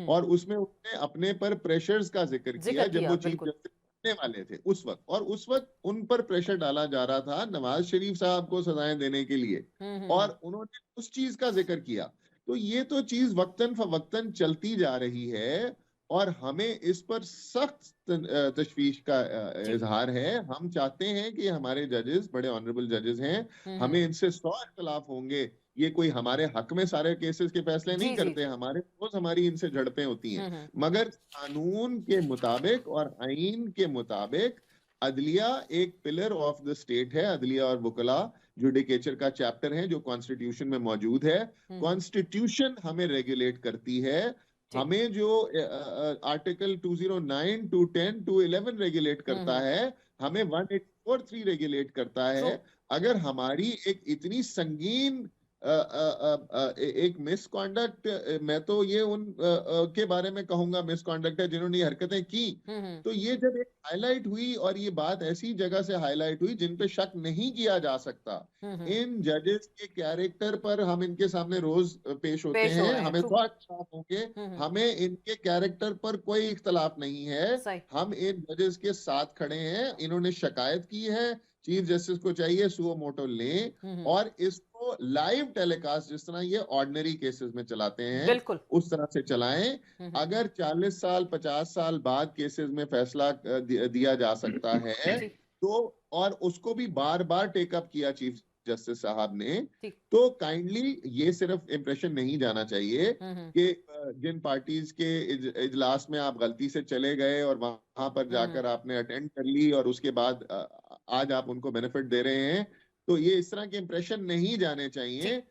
और उसमें उसने अपने पर प्रेशर्स का जिक्र किया जब वो चीफ जस्टिस बनने वाले थे उस वक्त, और उस वक्त उन पर प्रेशर डाला जा रहा था नवाज शरीफ साहब को सजाएं देने के लिए, और उन्होंने उस चीज का जिक्र किया। तो ये तो चीज वक्तन फवक्तन चलती जा रही है, और हमें इस पर सख्त तशवीश का इजहार है। हम चाहते हैं कि हमारे जजेस बड़े ऑनरेबल जजेस हैं, हमें इनसे 100 इख्तलाफ होंगे, ये कोई हमारे हक में सारे केसेस के फैसले नहीं करते, हमारे रोज हमारी इनसे झड़पें होती हैं, मगर कानून के मुताबिक और आईन के मुताबिक अदलिया एक पिलर ऑफ द स्टेट है। अदलिया और वकला जुडिकेचर का चैप्टर है जो कॉन्स्टिट्यूशन में मौजूद है। कॉन्स्टिट्यूशन हमें रेगुलेट करती है, हमें जो आर्टिकल 209, 210, 211 रेगुलेट करता है, हमें 1843 रेगुलेट करता है। अगर हमारी एक इतनी संगीन एक मिसकॉन्डक्ट, मैं तो ये उन के बारे में कहूंगा मिसकॉन्डक्ट है जिन्होंने ये हरकतें की, तो ये जब एक हाईलाइट हुई, और ये बात ऐसी जगह से हाईलाइट हुई जिन पे शक नहीं किया जा सकता, इन जजेस के कैरेक्टर पर हम इनके सामने रोज पेश होते हैं, हमें तो इख्तलाफ होंगे, हमें इनके कैरेक्टर पर कोई इख्तलाफ नहीं है, हम इन जजेस के साथ खड़े हैं। इन्होंने शिकायत की है, चीफ जस्टिस को चाहिए सुओ मोटो लें, और इसको लाइव टेलीकास्ट जिस तरह ये ऑर्डिनरी केसेस में चलाते हैं उस तरह से चलाएं। अगर 40 साल 50 साल बाद केसेस में फैसला दिया जा सकता है, तो और उसको भी बार बार टेकअप किया चीफ जस्टिस साहब ने, तो काइंडली ये सिर्फ इंप्रेशन नहीं जाना चाहिए कि जिन पार्टीज के इजलास में आप गलती से चले गए और वहां पर जाकर आपने अटेंड कर ली और उसके बाद आज आप उनको बेनिफिट दे रहे हैं, तो ये इस तरह के इंप्रेशन नहीं जाने चाहिए।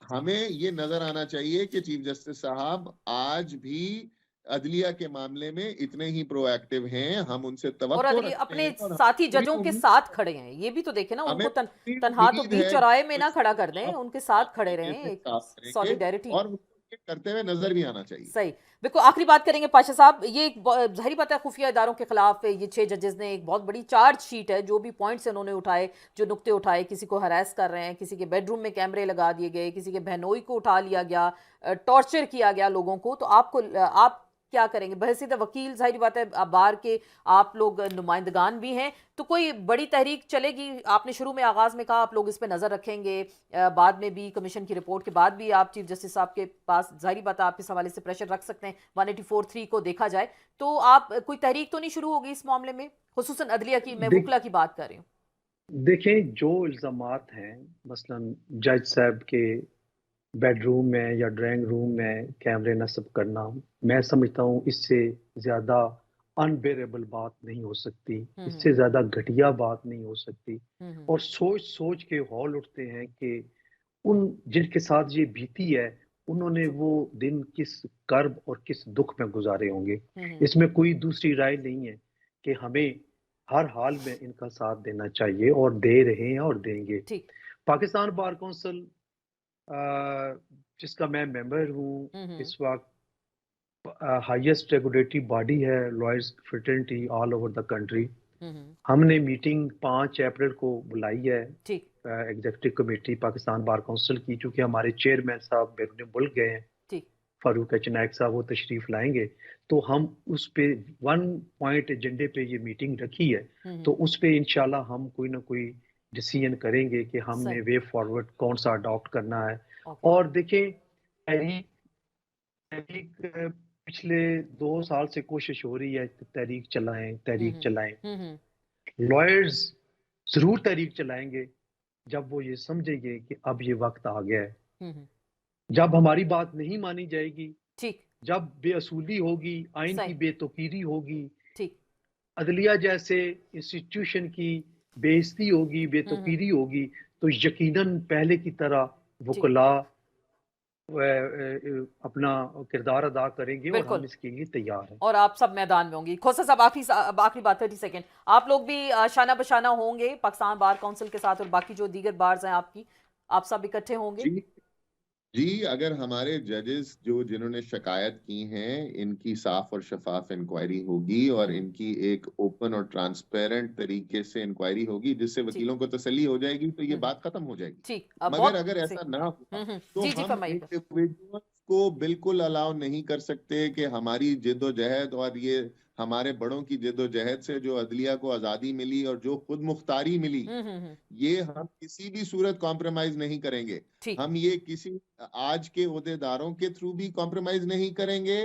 हमें ये नजर आना चाहिए कि चीफ जस्टिस साहब आज भी अदलिया के मामले में इतने ही प्रोएक्टिव हैं, हम उनसे तवक्को और रखते हैं, अपने साथी जजों के साथ खड़े हैं। ये भी तो देखें ना, उनको तनहा तो बीच चौराहे में ना खड़ा कर दें, उनके साथ खड़े रहें, सॉलिडेरिटी। और ये करते हुए नजर भी आना चाहिए। सही। बिल्कुल आखिरी बात करेंगे पाशा साहब, ये एक ज़ाहिर बात है खुफिया इदारों के खिलाफ ये 6 जजेस ने एक बहुत बड़ी चार्जशीट है, जो भी पॉइंट्स उन्होंने उठाए, जो नुक्ते उठाए, किसी को हरास कर रहे हैं, किसी के बेडरूम में कैमरे लगा दिए गए, किसी के बहनोई को उठा लिया गया, टॉर्चर किया गया लोगों को, तो आपको आप क्या करेंगे बहसीत वकील? जाहिर बात है बार के आप लोग नुमाइंदगान भी हैं, तो कोई बड़ी तहरीक चलेगी? आपने शुरू में आगाज में कहा आप लोग इस पे नजर रखेंगे, बाद में भी कमीशन की रिपोर्ट के बाद भी आप चीफ जस्टिस साहब के पास जाहिर बात है आप इस हवाले से प्रेशर रख सकते हैं 184(3) को देखा जाए, तो आप कोई तहरीक तो नहीं शुरू होगी इस मामले में, खुसूसन अदलिया की, मैं वकला की बात कर रही हूँ। देखें, जो इल्जामात हैं, मसलन जज साहब के बेडरूम में या ड्राइंग रूम में कैमरे नस्ब करना, मैं समझता हूँ इससे ज़्यादा अनबेरेबल बात नहीं हो सकती, इससे ज़्यादा घटिया बात नहीं हो सकती। और सोच सोच के हौल उठते हैं कि उन जिनके साथ ये बीती है, उन्होंने वो दिन किस कर्ब और किस दुख में गुजारे होंगे। इसमें कोई दूसरी राय नहीं है कि हमें हर हाल में इनका साथ देना चाहिए, और दे रहे हैं और देंगे। ठीक। पाकिस्तान बार कौंसिल जिसका मैं मेंबर हूँ, इस वक्त हाईएस्ट रेगुलेटरी बॉडी है, lawyers fraternity all over the country. हमने मीटिंग 5 अप्रैल को बुलाई है, ठीक। Executive committee Pakistan bar council की, चूंकि हमारे चेयरमैन साहब बैरून मुल्क गए हैं, ठीक। फारूक एच नायक साहब, वो तशरीफ लाएंगे, तो हम उस पे 1 पॉइंट एजेंडे पे ये मीटिंग रखी है, तो उस पे इंशाल्लाह हम कोई ना कोई डिसीजन करेंगे कि हमने वे फॉरवर्ड कौन सा अडॉप्ट करना है। और देखें, तहरीक तहरीक पिछले 2 साल से कोशिश हो रही है कि तहरीक चलाएं। लॉयर्स जरूर तहरीक चलाएंगे जब वो ये समझेंगे कि अब ये वक्त आ गया है। जब हमारी बात नहीं मानी जाएगी, ठीक। जब बेअसूली होगी, आइन की बेतौकीरी होगी, ठीक। अदलिया जैसे इंस्टीट्यूशन की बेइज्जती होगी, बेतौकीरी होगी, तो यकीनन पहले की तरह वकला अपना किरदार अदा करेंगे, और हम इसके लिए तैयार हैं। और आप सब मैदान में होंगी। खोसा साहब आखिरी बात 30 सेकंड, आप लोग भी शाना बशाना होंगे पाकिस्तान बार काउंसिल के साथ, और बाकी जो दीगर बार्स हैं आपकी, आप सब इकट्ठे होंगे? जी, अगर हमारे जजेस जिन्होंने शिकायत की हैं, इनकी साफ और शफाफ इंक्वायरी होगी, और इनकी एक ओपन और ट्रांसपेरेंट तरीके से इंक्वायरी होगी, जिससे वकीलों को तसल्ली हो जाएगी, तो ये बात खत्म हो जाएगी। ठीक। मगर अगर ऐसा ना हुआ, तो हम इंडिविजुअल्स को बिल्कुल अलाउ नहीं कर सकते कि हमारी जिद्दोजहद और ये हमारे बड़ों की जिद्दोजहद से जो अदलिया को आजादी मिली और जो खुद मुख्तारी मिली, ये हम किसी भी सूरत कॉम्प्रोमाइज नहीं करेंगे। हम ये किसी आज के ओहदेदारों के थ्रू भी कॉम्प्रोमाइज नहीं करेंगे,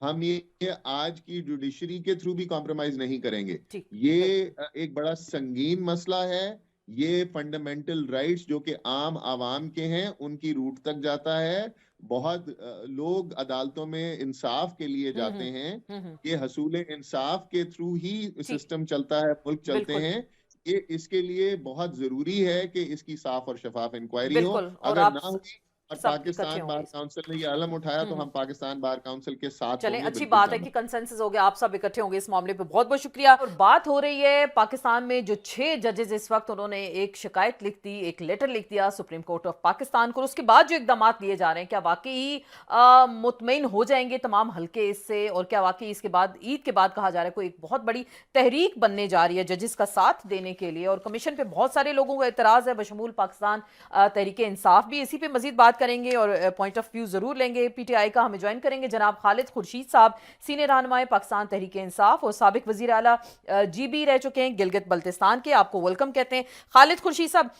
हम ये आज की जुडिशरी के थ्रू भी कॉम्प्रोमाइज नहीं करेंगे। ये एक बड़ा संगीन मसला है। ये फंडामेंटल राइट्स जो कि आम आवाम के हैं, उनकी रूट तक जाता है। बहुत लोग अदालतों में इंसाफ के लिए जाते हैं कि हसूल इंसाफ के थ्रू ही सिस्टम चलता है, मुल्क चलते हैं। ये इसके लिए बहुत जरूरी है कि इसकी साफ और शफाफ इंक्वायरी हो। अगर ना हुई और पाकिस्तान बार काउंसिल ने ये अलम उठाया, तो हम पाकिस्तान बार काउंसिल के साथ चलें, अच्छी बात है कि कंसेंसस हो गया, आप सब इकट्ठे होंगे इस मामले पे, बहुत बहुत शुक्रिया। और बात हो रही है पाकिस्तान में जो 6 जजेस इस वक्त, उन्होंने एक शिकायत लिख दी, एक लेटर लिख दिया सुप्रीम कोर्ट ऑफ पाकिस्तान को, उसके बाद जो इकदाम लिए जा रहे हैं, क्या वाकई मुतमईन हो जाएंगे तमाम हल्के इससे, और क्या वाकई इसके बाद ईद के बाद कहा जा रहा है कोई एक बहुत बड़ी तहरीक बनने जा रही है जजेस का साथ देने के लिए, और कमीशन पे बहुत सारे लोगों का एतराज है, बशमूल पाकिस्तान तहरीक इंसाफ भी। इसी पे मजीद बात करेंगे और पॉइंट ऑफ व्यू जरूर लेंगे। पीटीआई का हमें ज्वाइन करेंगे जनाब खालिद खुर्शीद साहब, सीनियर रहनुमाए पाकिस्तान तहरीक इंसाफ और साबिक वजीर आला जीबी रह चुके हैं गिलगित बल्तिस्तान के, आपको वेलकम कहते हैं। खालिद खुर्शीद साहब,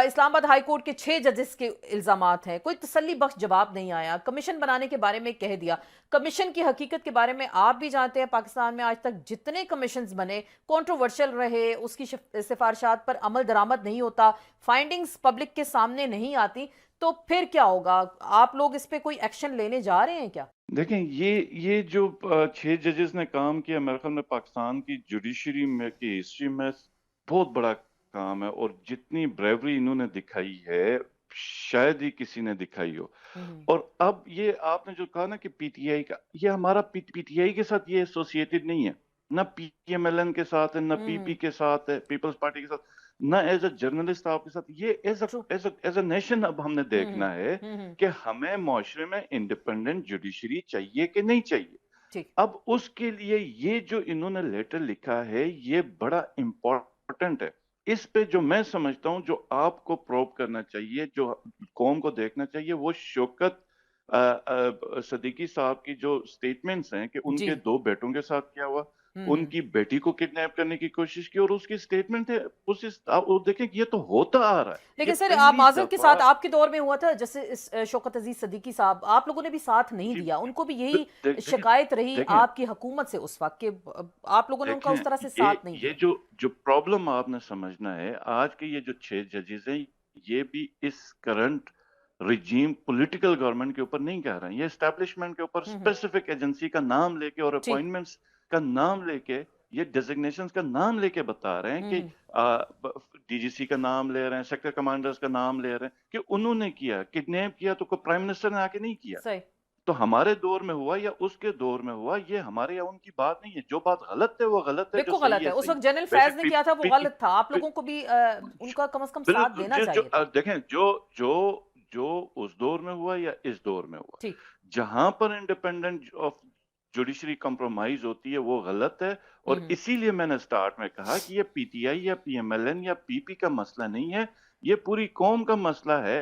इस्लामाबाद हाई कोर्ट के 6 जजेस के इल्जामात हैं, कोई तसल्ली बख्श जवाब नहीं आया, कमीशन बनाने के बारे में कह दिया। कमीशन की हकीकत के बारे में आप भी जानते हैं, पाकिस्तान में आज तक जितने कमीशन बने कंट्रोवर्शियल रहे, उसकी सिफारिशात पर अमल दरामद नहीं होता, फाइंडिंग्स पब्लिक के सामने नहीं आती, तो फिर क्या होगा? आप लोग इस पे कोई एक्शन लेने जा रहे हैं क्या? देखें, ये जो 6 जजेस ने काम किया, मेरे ख्याल में पाकिस्तान की जुडिशरी में की हिस्ट्री में बहुत बड़ा काम है, और जितनी ब्रेवरी इन्होंने दिखाई है शायद ही किसी ने दिखाई हो। और अब ये आपने जो कहा ना कि पीटीआई का, ये हमारा पीटीआई के साथ ये एसोसिएटेड नहीं है, ना पीएमएलएन के साथ है, ना पीपी के साथ है, पीपल्स पार्टी के साथ। ना एज अ जर्नलिस्ट आपके साथ, ये एज ट्रू। अ नेशन अब हमने देखना है हम्म। कि हमें मुआशरे में इंडिपेंडेंट जुडिशरी चाहिए कि नहीं चाहिए। ठीक। अब उसके लिए ये जो इन्होंने लेटर लिखा है ये बड़ा इम्पोर्टेंट है। इस पे जो मैं समझता हूँ जो आपको प्रोब करना चाहिए, जो कौम को देखना चाहिए, वो शौकत सिद्दीकी साहब की जो स्टेटमेंट्स हैं कि जी। उनके 2 बेटों के साथ क्या हुआ, हम्म। उनकी बेटी को किडनैप करने की कोशिश की, और उसकी स्टेटमेंट है आप वो देखें कि ये तो होता आ रहा है। ये लेकिन सर आप पहली माजरत के दफा साथ आपके दौर में हुआ था, जैसे इस शौकत अजीज सिद्दीकी साहब, आप लोगों ने भी साथ नहीं जी दिया, उनको भी यही देखें शिकायत रही देखें आपकी हुकूमत से उस वक्त के आप लोगों ने उनका देखें उस तरह से ये साथ नहीं ये दिया। जो जो प्रॉब्लम आपने समझना है, आज के ये जो 6 जजेस हैं, ये भी इस करंट रिजीम पॉलिटिकल गवर्नमेंट के ऊपर नहीं कह रहे हैं, ये एस्टैब्लिशमेंट के ऊपर हम्म। स्पेसिफिक एजेंसी का नाम लेके और ठीक। अपॉइंटमेंट्स का नाम लेके, ये डेजिग्नेशंस का नाम लेके बता रहे हैं कि हम्म। डीजीसी का नाम ले रहे हैं, सेक्टर कमांडर्स का नाम ले रहे हैं कि उन्होंने किया, किडनैप किया तो कोई प्राइम मिनिस्टर ने आके नहीं किया। सही। तो हमारे दौर में हुआ या उसके दौर में हुआ, ये हमारे या उनकी बात नहीं है। जो बात गलत है वो गलत है, जो बिल्कुल सही गलत है है, उस सही वक्त है। जनरल वैसे फैज ने किया था वो गलत था, आप पी, लोगों को भी उनका कम से कम साथ बिल्कुल देना चाहिए था। देखें जो जो जो उस दौर में हुआ या इस दौर में हुआ, ठीक। जहां पर इंडिपेंडेंट ऑफ जुडिशरी कंप्रोमाइज होती है वो गलत है। और हम्म। इसीलिए मैंने स्टार्ट में कहा कि ये पीटीआई या पीएमएलएन या पीपी का मसला नहीं है, ये पूरी कौम का मसला है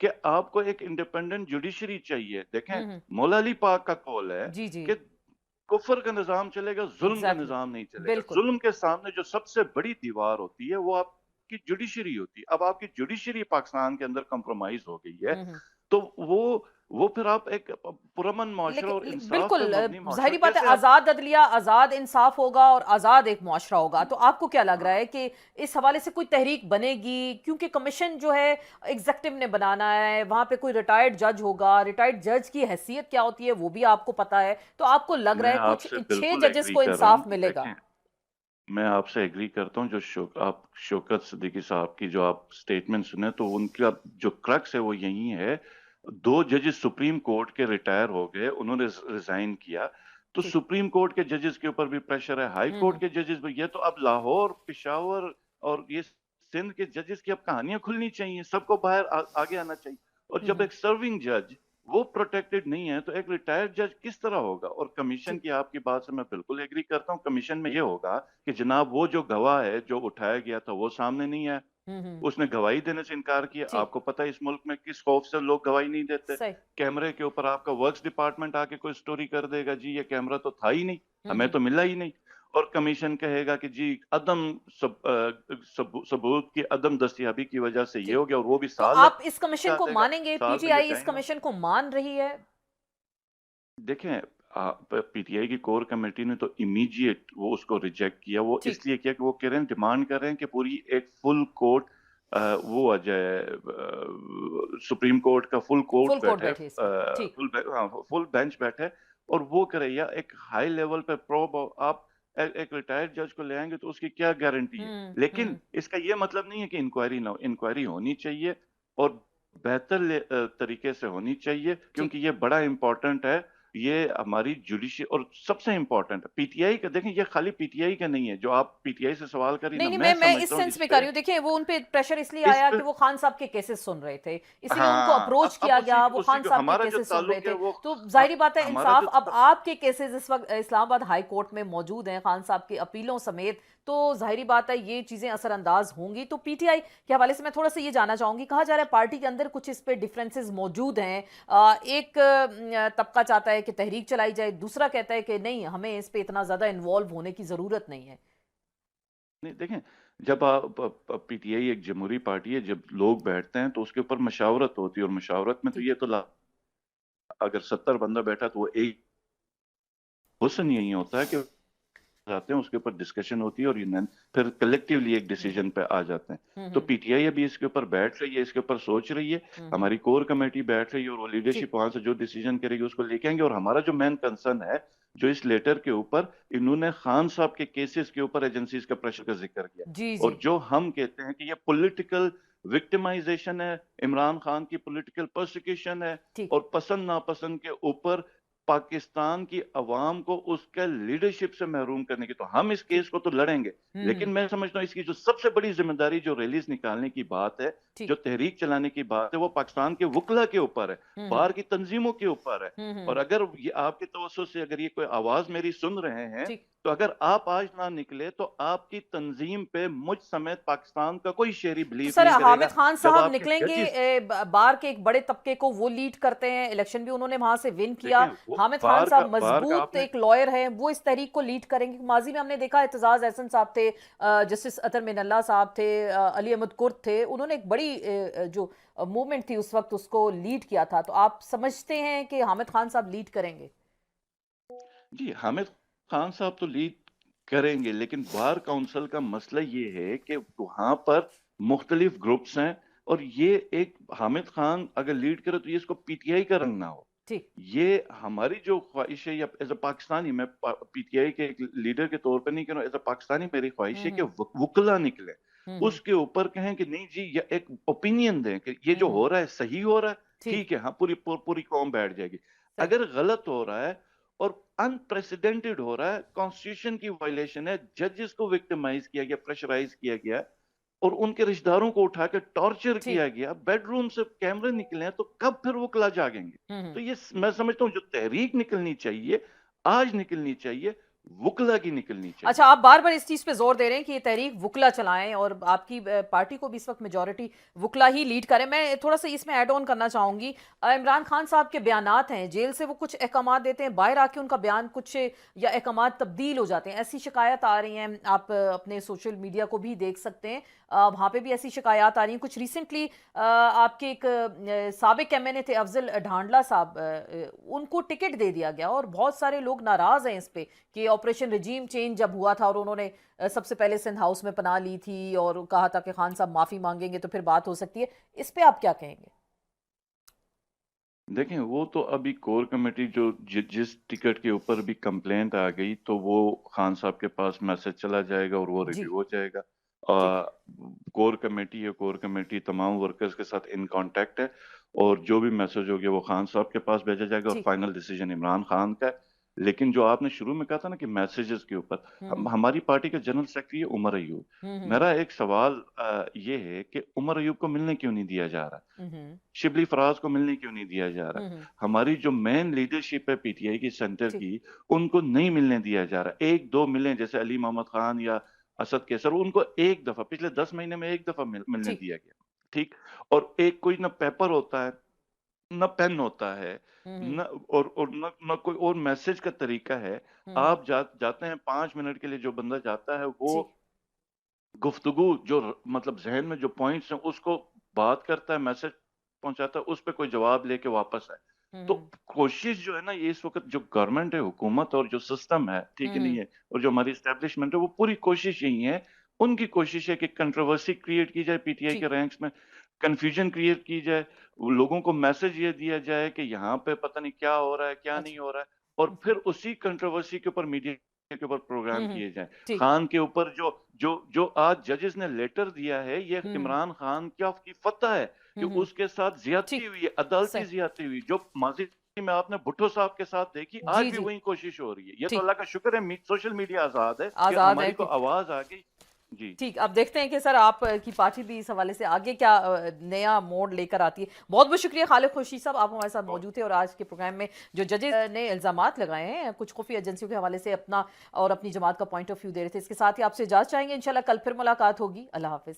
कि आपको एक इंडिपेंडेंट जुडिशरी चाहिए। देखें, हम्म। मौला अली पाक का कौल है जी जी। कि कुफर का निजाम चलेगा, जुल्म का एग्जैक्टली। निजाम नहीं चलेगा। बिल्कुल। जुल्म के सामने जो सबसे बड़ी दीवार होती है वो आपकी जुडिशरी होती है। अब आपकी जुडिशरी पाकिस्तान के अंदर कंप्रोमाइज हो गई है, हम्म। तो वो फिर आप एक पुरअमन मुआशरा और इंसाफ पे बिल्कुल मबनी मुआशरा जाहिर बात है, कैसे आप। आजाद अदलिया, आजाद इंसाफ होगा और आजाद एक मुआशरा होगा। तो आपको क्या लग रहा है कि इस हवाले से कोई तहरीक बनेगी? क्योंकि कमीशन जो है एग्जेक्टिव ने बनाना है, वहां पे कोई रिटायर्ड जज होगा, रिटायर्ड जज की हैसियत क्या होती है वो भी आपको पता है। तो आपको लग रहा मैं है कुछ आपसे 6 बिल्कुल जजेस एग्री को कर रहा हूँ इंसाफ कि मिलेगा? देखें, मैं आपसे एग्री करता हूँ। जो आप शौकत सिद्दीकी साहब की जो आप स्टेटमेंट सुने, तो उनका जो क्रक्स है वो यही है। 2 जजेस सुप्रीम कोर्ट के रिटायर हो गए, उन्होंने रिजाइन किया, तो ठीक। सुप्रीम कोर्ट के जजेस के ऊपर भी प्रेशर है, हाई कोर्ट हम्म। के जजेस भी। ये तो अब लाहौर, पेशावर और ये सिंध के जजेस की अब कहानियां खुलनी चाहिए, सबको बाहर आगे आना चाहिए। और जब हम्म। एक सर्विंग जज वो प्रोटेक्टेड नहीं है, तो एक रिटायर्ड जज किस तरह होगा? और कमीशन ठीक। की आपकी बात से मैं बिल्कुल एग्री करता हूँ। कमीशन में ये होगा कि जनाब वो जो गवाह है जो उठाया गया था वो सामने नहीं आया, हम्म। उसने गवाही देने से इनकार किया। ठीक। आपको पता है इस मुल्क में किस खौफ से लोग गवाही नहीं देते। सही। कैमरे के ऊपर आपका वर्क्स डिपार्टमेंट आके कोई स्टोरी कर देगा, जी ये कैमरा तो था ही नहीं, हमें हम्म। तो मिला ही नहीं। और कमीशन कहेगा कि जी अदम सबूत की अदम दस्तियाबी की वजह से ये ठीक। हो गया, और वो भी तो साल आप इस कमीशन लगा को देगा, मानेंगे? साल में ये पीटीआई इस टाइम है। कमीशन को मान रही है? देखें, पीटीआई की कोर कमेटी ने तो इमीडिएट वो उसको रिजेक्ट किया। वो ठीक। इसलिए किया कि वो कह रहे हैं, डिमांड कर रहे हैं कि पूरी एक फुल कोर्ट वो आ जाए, सुप्रीम कोर्ट का फुल कोर्ट फुल कोर्ट बैठे, बैठे इस पे। ठीक। फुल बेंच बैठे, और वो करे। या एक हाई लेवल पे प्रोब आप एक रिटायर्ड जज को ले आएंगे तो उसकी क्या गारंटी है? लेकिन हम्म। इसका ये मतलब नहीं है कि इंक्वायरी ना हो। इंक्वायरी होनी चाहिए और बेहतर तरीके से होनी चाहिए, ठीक। क्योंकि ये बड़ा इंपॉर्टेंट है। ये हमारी जुडिशरी, और सबसे इंपॉर्टेंट है पीटीआई का। देखें, ये खाली पीटीआई का नहीं है जो आप पीटीआई से सवाल करी नहीं ना, नहीं, मैं मैं इस समझता हूँ सेंस इस में कर पे रही हूँ। देखिए वो उन पे प्रेशर इसलिए इस आया पे कि वो खान साहब के केसेस सुन रहे थे, इसलिए उनको हाँ, अप्रोच अब किया उसी गया, वो उसी खान को साहब के हमारा जो केसेस सुन रहे ताल्लुक है थे। वो तो जाहिर बात है हमारा इंसाफ, जो अब आपके केसेस इस वक्त इस्लामाबाद हाई कोर्ट में मौजूद हैं खान साहब की अपीलों समेत, तो जाहिर बात है ये चीजें असरअंदाज होंगी। तो पीटीआई के हवाले से मैं थोड़ा सा ये जानना चाहूंगी, कहा जा रहा है पार्टी के अंदर कुछ इस पे डिफरेंसेस मौजूद हैं। एक तबका चाहता है कि तहरीक चलाई जाए, दूसरा कहता है कि नहीं, हमें इस पे इतना ज्यादा इन्वॉल्व होने की जरूरत नहीं है। नहीं। देखें, जब आप पीटीआई एक जमहूरी पार्टी है, जब लोग बैठते हैं तो उसके ऊपर मशावरत होती है, और मशावरत में तो ठीक। ये तो अगर 70 बंदा बैठा तो वो एक हुस्न यही होता है कि जाते हैं, उसके ऊपर डिस्कशन होती है, और यूनियन फिर कलेक्टिवली एक डिसीजन पे आ जाते हैं। तो हम्म। पीटीआई अभी इसके ऊपर बैठ रही है, इसके ऊपर सोच रही है। हम्म। हमारी कोर कमेटी बैठ रही है, और वो ठीक। लीडरशिप वहां से जो डिसीजन करेगी उसको लेके आएंगे। और हमारा जो मेन कंसर्न है, जो इस लेटर के ऊपर इन्होंने खान साहब के केसेस के ऊपर एजेंसीज का प्रेशर का जिक्र किया, जी जी। और जो हम कहते हैं कि ये पॉलिटिकल विक्टिमाइजेशन है, इमरान खान की पॉलिटिकल प्रोसिक्यूशन है, ठीक। और पसंद नापसंद के ऊपर पाकिस्तान की अवाम को उसके लीडरशिप से महरूम करने की। तो हम इस केस को तो लड़ेंगे, लेकिन मैं समझता हूँ इसकी जो सबसे बड़ी जिम्मेदारी जो रैलीज निकालने की बात है, ठीक। जो तहरीक चलाने की बात है, वो पाकिस्तान के वकला के ऊपर है, बाहर की तंजीमों के ऊपर है। और अगर ये आपके तवज्जो से अगर ये कोई आवाज मेरी सुन रहे हैं, ठीक। तो अगर आप आज ना निकले तो आपकी तंजीम पे मुझ समेत पाकिस्तान का कोई शहरी तो बिलीव सर नहीं करेगा। हामिद खान जब साहब आपके निकलेंगे, जजेस बार के एक बड़े तबके को वो लीड करते हैं, इलेक्शन भी उन्होंने वहां से विन किया। देखें, वो हामिद खान साहब बार का मजबूत आपने एक लॉयर हैं, वो इस तहरीक को लीड करेंगे। माजी में हमने देखा एतजाज एहसन साहब थे, जस्टिस अतर मिनल्ला साहब थे, अली अहमद कुर्द थे, उन्होंने एक बड़ी जो मूवमेंट थी उस वक्त उसको लीड किया था। तो आप समझते हैं कि हामिद खान साहब लीड करेंगे? जी, हामिद खान साहब तो लीड करेंगे, लेकिन बार काउंसिल का मसला ये है कि वहां पर मुख्तलिफ ग्रुप्स हैं, और ये एक हामिद खान अगर लीड करे तो ये इसको पीटीआई का रंग ना हो। ठीक। ये हमारी जो ख्वाहिश है, या एज अ पाकिस्तानी, मैं पीटीआई के एक लीडर के तौर पर नहीं कह रहा हूं, एज अ पाकिस्तानी मेरी ख्वाहिश है कि वकला निकले, उसके ऊपर कहें कि नहीं जी, या एक ओपिनियन दें कि ये जो हो रहा है सही हो रहा है, ठीक। ठीक है, हाँ, पूरी कौम बैठ जाएगी। सही। अगर गलत हो रहा है और अनप्रेसिडेंटेड हो रहा है, कॉन्स्टिट्यूशन की वायलेशन है, जजेस को विक्टिमाइज किया गया, प्रेशराइज किया गया, और उनके रिश्तेदारों को उठा के टॉर्चर ठीक। किया गया, बेडरूम से कैमरे निकले हैं, तो कब फिर वो कला जागेंगे? तो ये मैं समझता हूँ जो तहरीक निकलनी चाहिए, आज निकलनी चाहिए, वकला की निकलनी चाहिए। अच्छा, आप बार बार इस चीज पे जोर दे रहे हैं कि ये तहरीक वकला चलाएं, और आपकी पार्टी को भी इस वक्त मेजॉरिटी वकला ही लीड करे। मैं थोड़ा सा इसमें ऐड ऑन करना चाहूंगी। इमरान खान साहब के बयानात हैं, जेल से वो कुछ अहकाम देते हैं, बाहर आके उनका बयान कुछ या अहकाम तब्दील हो जाते हैं, ऐसी शिकायत आ रही हैं। आप अपने सोशल मीडिया को भी देख सकते हैं, वहाँ पे भी ऐसी शिकायत आ रही हैं। कुछ रिसेंटली आपके एक साबिक एमएनए थे अफजल ढांडला साहब, उनको टिकट दे दिया गया, और बहुत सारे लोग नाराज हैं इस पे कि ऑपरेशन रिजीम चेंज जब हुआ था और उन्होंने सबसे पहले सिंध हाउस में पनाह ली थी और कहा था कि खान साहब माफी मांगेंगे तो फिर बात हो सकती है, इस पे आप क्या कहेंगे? देखें, वो तो अभी कोर कमेटी जो जिस टिकट के ऊपर भी कंप्लेंट आ गई, तो वो खान साहब के पास मैसेज चला जाएगा और वो जी। रिव्यू हो जाएगा। ठीक। कोर कमेटी तमाम वर्कर्स के साथ इन कांटेक्ट है, और जो भी मैसेज हो गया वो खान साहब के पास भेजा जाएगा, और ठीक। फाइनल डिसीजन इमरान खान का है। लेकिन जो आपने शुरू में कहा था ना कि मैसेजेस के ऊपर, हमारी पार्टी के जनरल सेक्रेटरी है उमर अयूब। मेरा एक सवाल ये है कि उमर अयूब को मिलने क्यों नहीं दिया जा रहा? शिबली फराज को मिलने क्यों नहीं दिया जा रहा? हमारी जो मेन लीडरशिप है पीटीआई की सेंटर ठीक। की, उनको नहीं मिलने दिया जा रहा। एक दो मिले, जैसे अली मोहम्मद खान या असद कैसर, उनको एक दफा पिछले 10 महीने में एक दफा मिलने ठीक। दिया गया, ठीक। और एक कोई ना पेपर होता है, न पेन होता है, न और न कोई और मैसेज का तरीका है। आप जाते हैं 5 मिनट के लिए, जो बंदा जाता है वो ठीक। गुफ्तगू जो मतलब जहन में जो पॉइंट्स हैं उसको बात करता है, मैसेज पहुंचाता है, उस पे कोई जवाब लेके वापस है। तो कोशिश जो है ना, ये इस वक्त जो गवर्नमेंट है, हुकूमत और जो सिस्टम है, ठीक है नहीं है, और जो हमारी एस्टेब्लिशमेंट है, वो पूरी कोशिश यही है, उनकी कोशिश है कि कंट्रोवर्सी क्रिएट की जाए पीटीआई के रैंक्स में, कंफ्यूजन क्रिएट की जाए, लोगों को मैसेज ये दिया जाए कि यहाँ पे पता नहीं क्या हो रहा है, क्या नहीं हो रहा है, और फिर उसी कंट्रोवर्सी के ऊपर मीडिया के ऊपर प्रोग्राम किए जाए। खान के ऊपर जो जो जो आज जजेस ने लेटर दिया है, ये इमरान खान की फतह है कि उसके साथ ज्यादती हुई है, अदालती ज्यादती हुई, जो माजी में आपने भुट्टो साहब के साथ देखी, आज भी वही कोशिश हो रही है। ये तो अल्लाह का शुक्र है, सोशल मीडिया आजाद है, कि हमारी को आवाज आ गई। जी ठीक, अब देखते हैं कि सर आप की पार्टी भी इस हवाले से आगे क्या नया मोड़ लेकर आती है। बहुत बहुत शुक्रिया खालिद खुर्शीद साहब, आप हमारे साथ मौजूद थे, और आज के प्रोग्राम में जो जजेस ने इल्जामात लगाए हैं कुछ खुफिया एजेंसियों के हवाले से अपना और अपनी जमात का पॉइंट ऑफ व्यू दे रहे थे, इसके साथ ही आपसे इजाजत चाहेंगे। इंशाल्लाह कल फिर मुलाकात होगी। अल्लाह हाफिज।